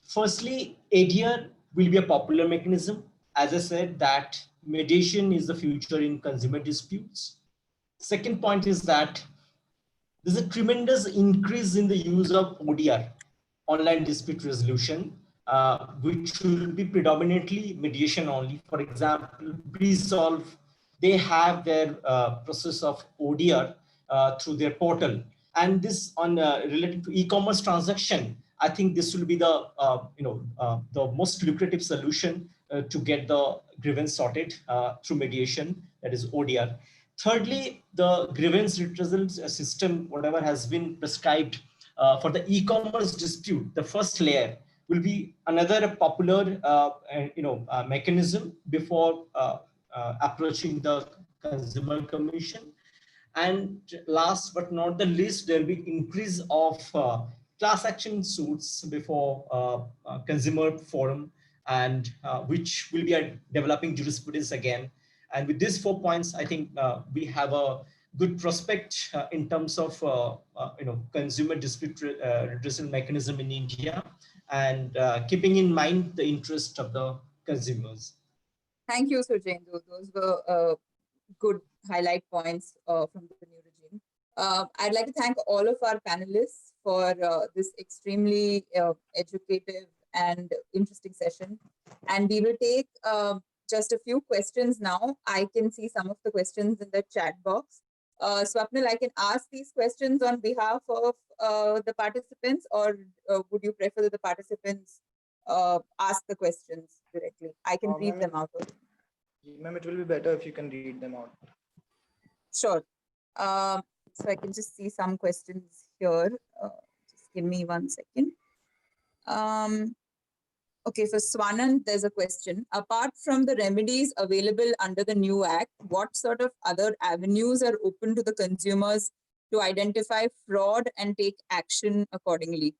Firstly, ADR will be a popular mechanism. As I said, that mediation is the future in consumer disputes. Second point is that there's a tremendous increase in the use of ODR, online dispute resolution, which will be predominantly mediation only. For example, Resolve, they have their process of ODR through their portal. And this on related to e-commerce transaction, I think this will be the the most lucrative solution to get the grievance sorted through mediation, that is ODR. Thirdly, the grievance redressal system, whatever has been prescribed for the e-commerce dispute, the first layer will be another popular mechanism before approaching the consumer commission. And last but not the least, there will be increase of class action suits before consumer forum, and which will be developing jurisprudence again. And with these 4 points, I think we have a good prospect in terms of consumer dispute redressal mechanism in India, and keeping in mind the interest of the consumers. Thank you, Surjendu. Those were good highlight points from the new regime. I'd like to thank all of our panelists for this extremely educative and interesting session. And we will take just a few questions now. I can see some of the questions in the chat box. Swapnil, I can ask these questions on behalf of the participants, or would you prefer that the participants ask the questions directly? I can read them out. Ma'am, it will be better if you can read them out. Sure. So I can just see some questions here. Just give me 1 second. Okay, for Swanand, there's a question. Apart from the remedies available under the new act, what sort of other avenues are open to the consumers to identify fraud and take action accordingly?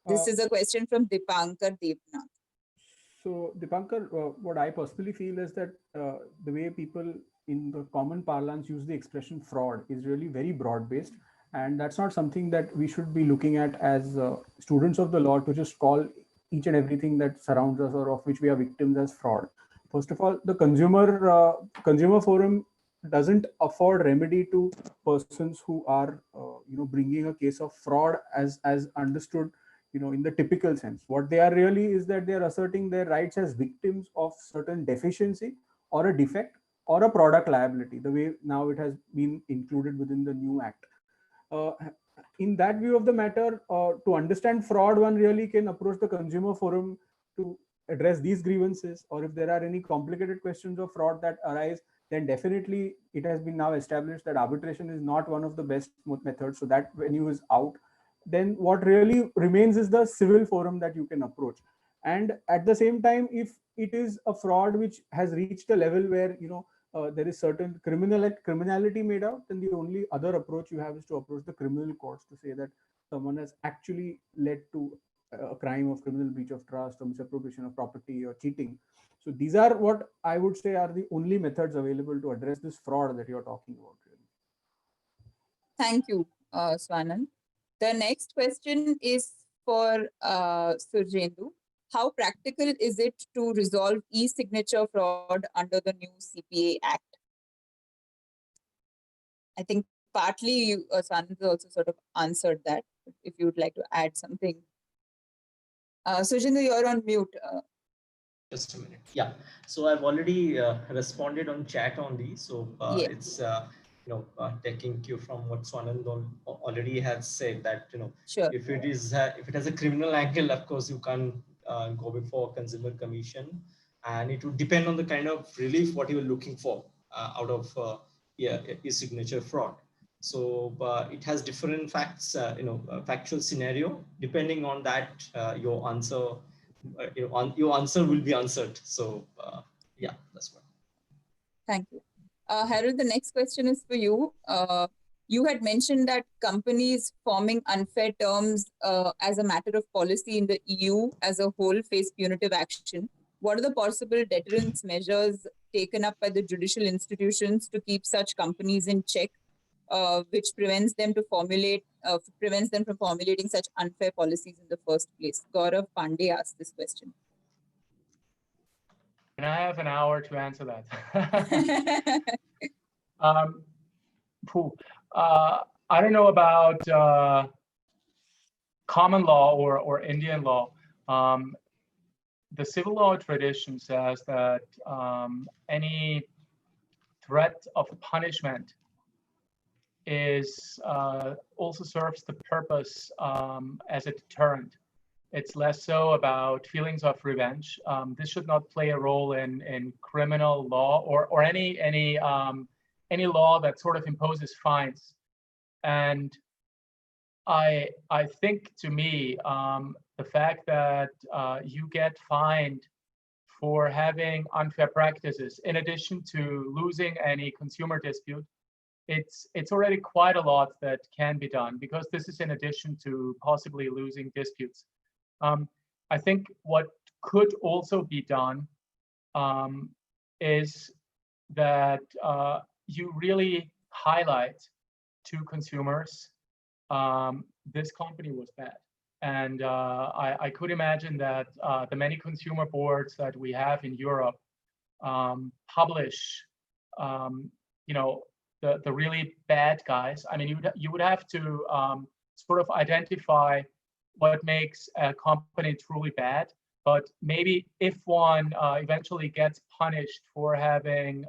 This is a question from Dipankar Devnath. So Dipankar, what I personally feel is that the way people in the common parlance use the expression fraud is really very broad-based. And that's not something that we should be looking at as students of the law to just call each and everything that surrounds us or of which we are victims as fraud. First of all, the consumer forum doesn't afford remedy to persons who are bringing a case of fraud as understood in the typical sense. What they are really is that they are asserting their rights as victims of certain deficiency or a defect or a product liability, the way now it has been included within the new act. In that view of the matter, to understand fraud, one really can approach the consumer forum to address these grievances, or if there are any complicated questions of fraud that arise, then definitely it has been now established that arbitration is not one of the best methods. So that venue is out. Then what really remains is the civil forum that you can approach. And at the same time, if it is a fraud which has reached a level where there is certain criminality made out, then the only other approach you have is to approach the criminal courts to say that someone has actually led to a crime of criminal breach of trust or misappropriation of property or cheating. So these are what I would say are the only methods available to address this fraud that you're talking about. Really. Thank you, Swanand. The next question is for Surjendu. How practical is it to resolve e-signature fraud under the new CPA Act? I think partly Swanand also sort of answered that. If you would like to add something. Surjendu, you're on mute. Just a minute. Yeah. So I've already responded on chat on these. So Yeah. it's taking cue from what Swanand already has said that Sure. if it is if it has a criminal angle, of course you can't go before Consumer Commission, and it would depend on the kind of relief what you are looking for out of e-signature fraud. So it has different facts, factual scenario. Depending on that, your answer. Your answer will be answered. So yeah, that's what. Thank you. Harold, the next question is for you. You had mentioned that companies forming unfair terms as a matter of policy in the EU as a whole face punitive action. What are the possible deterrence measures taken up by the judicial institutions to keep such companies in check, which prevents them from formulating such unfair policies in the first place? Gaurav Pandey asked this question. And I have an hour to answer that. I don't know about common law or Indian law. The civil law tradition says that any threat of punishment is also serves the purpose as a deterrent. It's less so about feelings of revenge. This should not play a role in criminal law or any law that sort of imposes fines. And I think, to me, the fact that you get fined for having unfair practices, in addition to losing any consumer dispute, it's already quite a lot that can be done, because this is in addition to possibly losing disputes. I think what could also be done is that you really highlight to consumers this company was bad. And I could imagine that the many consumer boards that we have in Europe publish, you know, the really bad guys. I mean, you would have to sort of identify what makes a company truly bad. But maybe if one eventually gets punished for having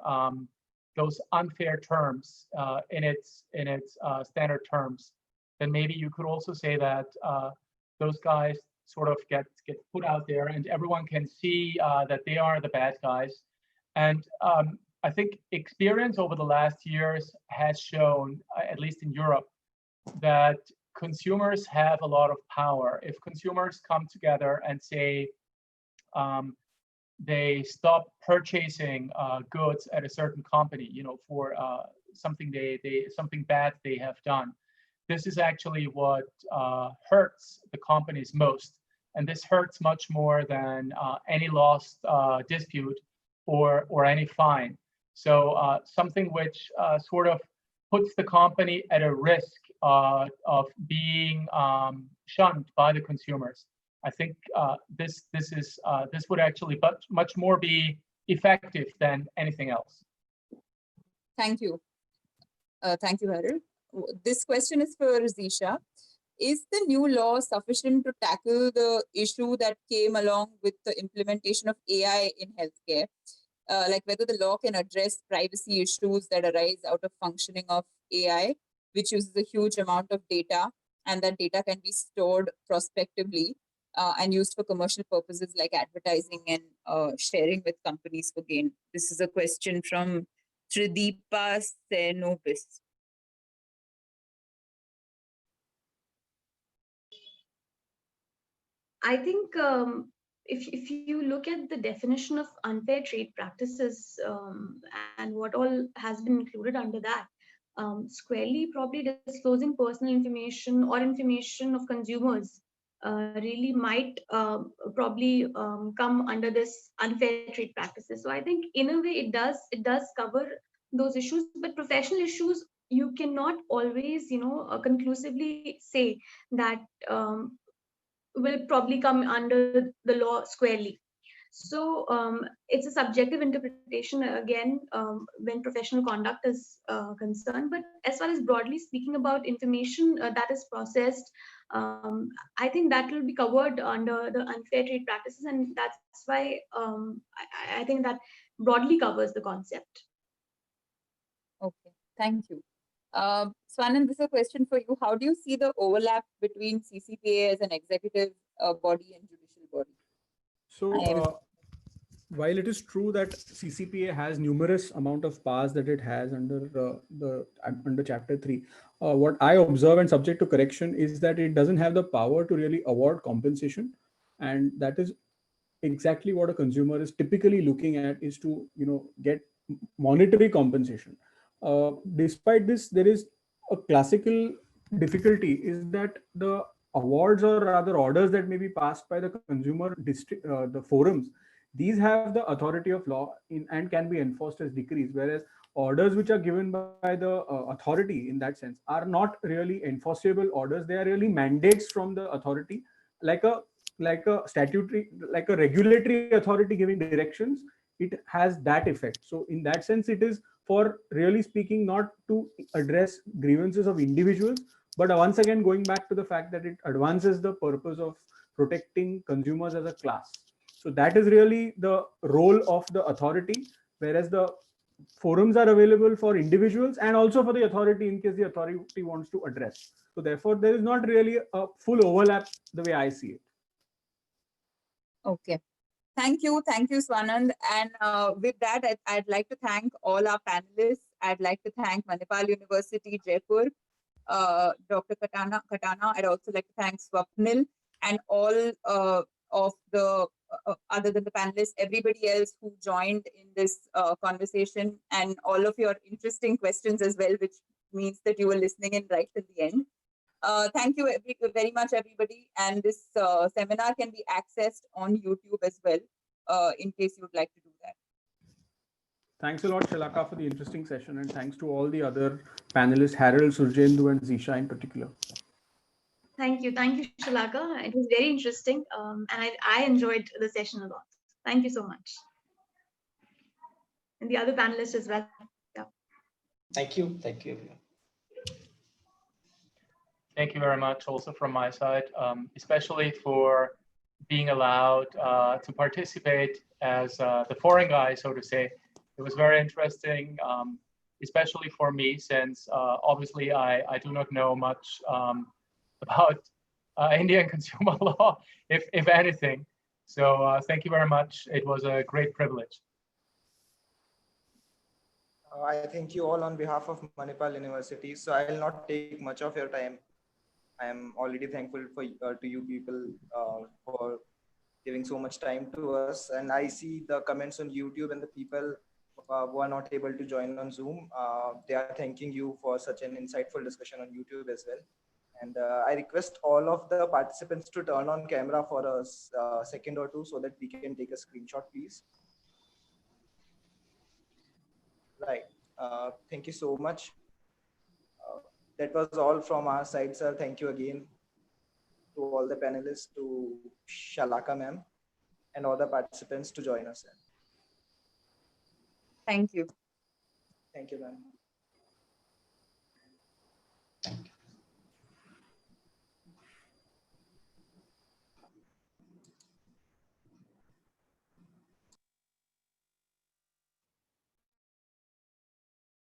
those unfair terms in its standard terms, then maybe you could also say that those guys sort of get put out there, and everyone can see that they are the bad guys. And I think experience over the last years has shown, at least in Europe, that consumers have a lot of power. If consumers come together and say they stop purchasing goods at a certain company, you know, for something something bad they have done, this is actually what hurts the companies most, and this hurts much more than any lost dispute or any fine. So something which sort of puts the company at a risk of being shunned by the consumers. I think this would actually much more be effective than anything else. Thank you. Thank you, Harold. This question is for Zisha. Is the new law sufficient to tackle the issue that came along with the implementation of AI in healthcare? Like whether the law can address privacy issues that arise out of functioning of AI, which uses a huge amount of data, and that data can be stored prospectively and used for commercial purposes like advertising and sharing with companies for gain. This is a question from Trideepa Senopis. I think if you look at the definition of unfair trade practices and what all has been included under that, squarely probably disclosing personal information or information of consumers really might probably come under this unfair trade practices. So I think in a way it does cover those issues, but professional issues you cannot always, you know, conclusively say that will probably come under the law squarely. So it's a subjective interpretation again when professional conduct is concerned. But as far as broadly speaking about information that is processed, I think that will be covered under the unfair trade practices, and that's why I think that broadly covers the concept. Okay, thank you. Swanand, this is a question for you. How do you see the overlap between CCPA as an executive body and judicial body? So while it is true that CCPA has numerous amount of powers that it has under under Chapter 3, what I observe, and subject to correction, is that it doesn't have the power to really award compensation, and that is exactly what a consumer is typically looking at, is to, you know, get monetary compensation. Despite this, there is a classical difficulty, is that the awards, or rather orders, that may be passed by the consumer district, the forums, these have the authority of law and can be enforced as decrees, whereas orders which are given by the authority in that sense are not really enforceable orders. They are really mandates from the authority, like a statutory, like a regulatory authority giving directions. It has that effect. So in that sense, it is, for really speaking, not to address grievances of individuals, but once again going back to the fact that it advances the purpose of protecting consumers as a class. So that is really the role of the authority, whereas the forums are available for individuals and also for the authority in case the authority wants to address. So therefore, there is not really a full overlap the way I see it. Okay. Thank you, Swanand. And with that, I'd like to thank all our panelists. I'd like to thank Manipal University, Jaipur, Dr. Katana. I'd also like to thank Swapnil and all of the, other than the panelists, everybody else who joined in this conversation, and all of your interesting questions as well, which means that you were listening in right till the end. Thank you very much, everybody. And this seminar can be accessed on YouTube as well, in case you would like to do that. Thanks a lot, Shalaka, for the interesting session. And thanks to all the other panelists, Harold, Surjendu, and Zisha in particular. Thank you, Shalaka. It was very interesting, and I enjoyed the session a lot. Thank you so much. and the other panelists as well. Yeah. Thank you. Thank you, everyone. Thank you very much also from my side, especially for being allowed to participate as the foreign guy, so to say. It was very interesting, especially for me, since obviously I do not know much about Indian consumer law, if anything. So thank you very much. It was a great privilege. I thank you all on behalf of Manipal University. So I will not take much of your time. I am already thankful for to you people for giving so much time to us. And I see the comments on YouTube and the people who are not able to join on Zoom. They are thanking you for such an insightful discussion on YouTube as well. And I request all of the participants to turn on camera for a second or two so that we can take a screenshot, please. Right. Thank you so much. That was all from our side, sir. Thank you again to all the panelists, to Shalaka ma'am, and all the participants to join us. Thank you. Thank you, ma'am.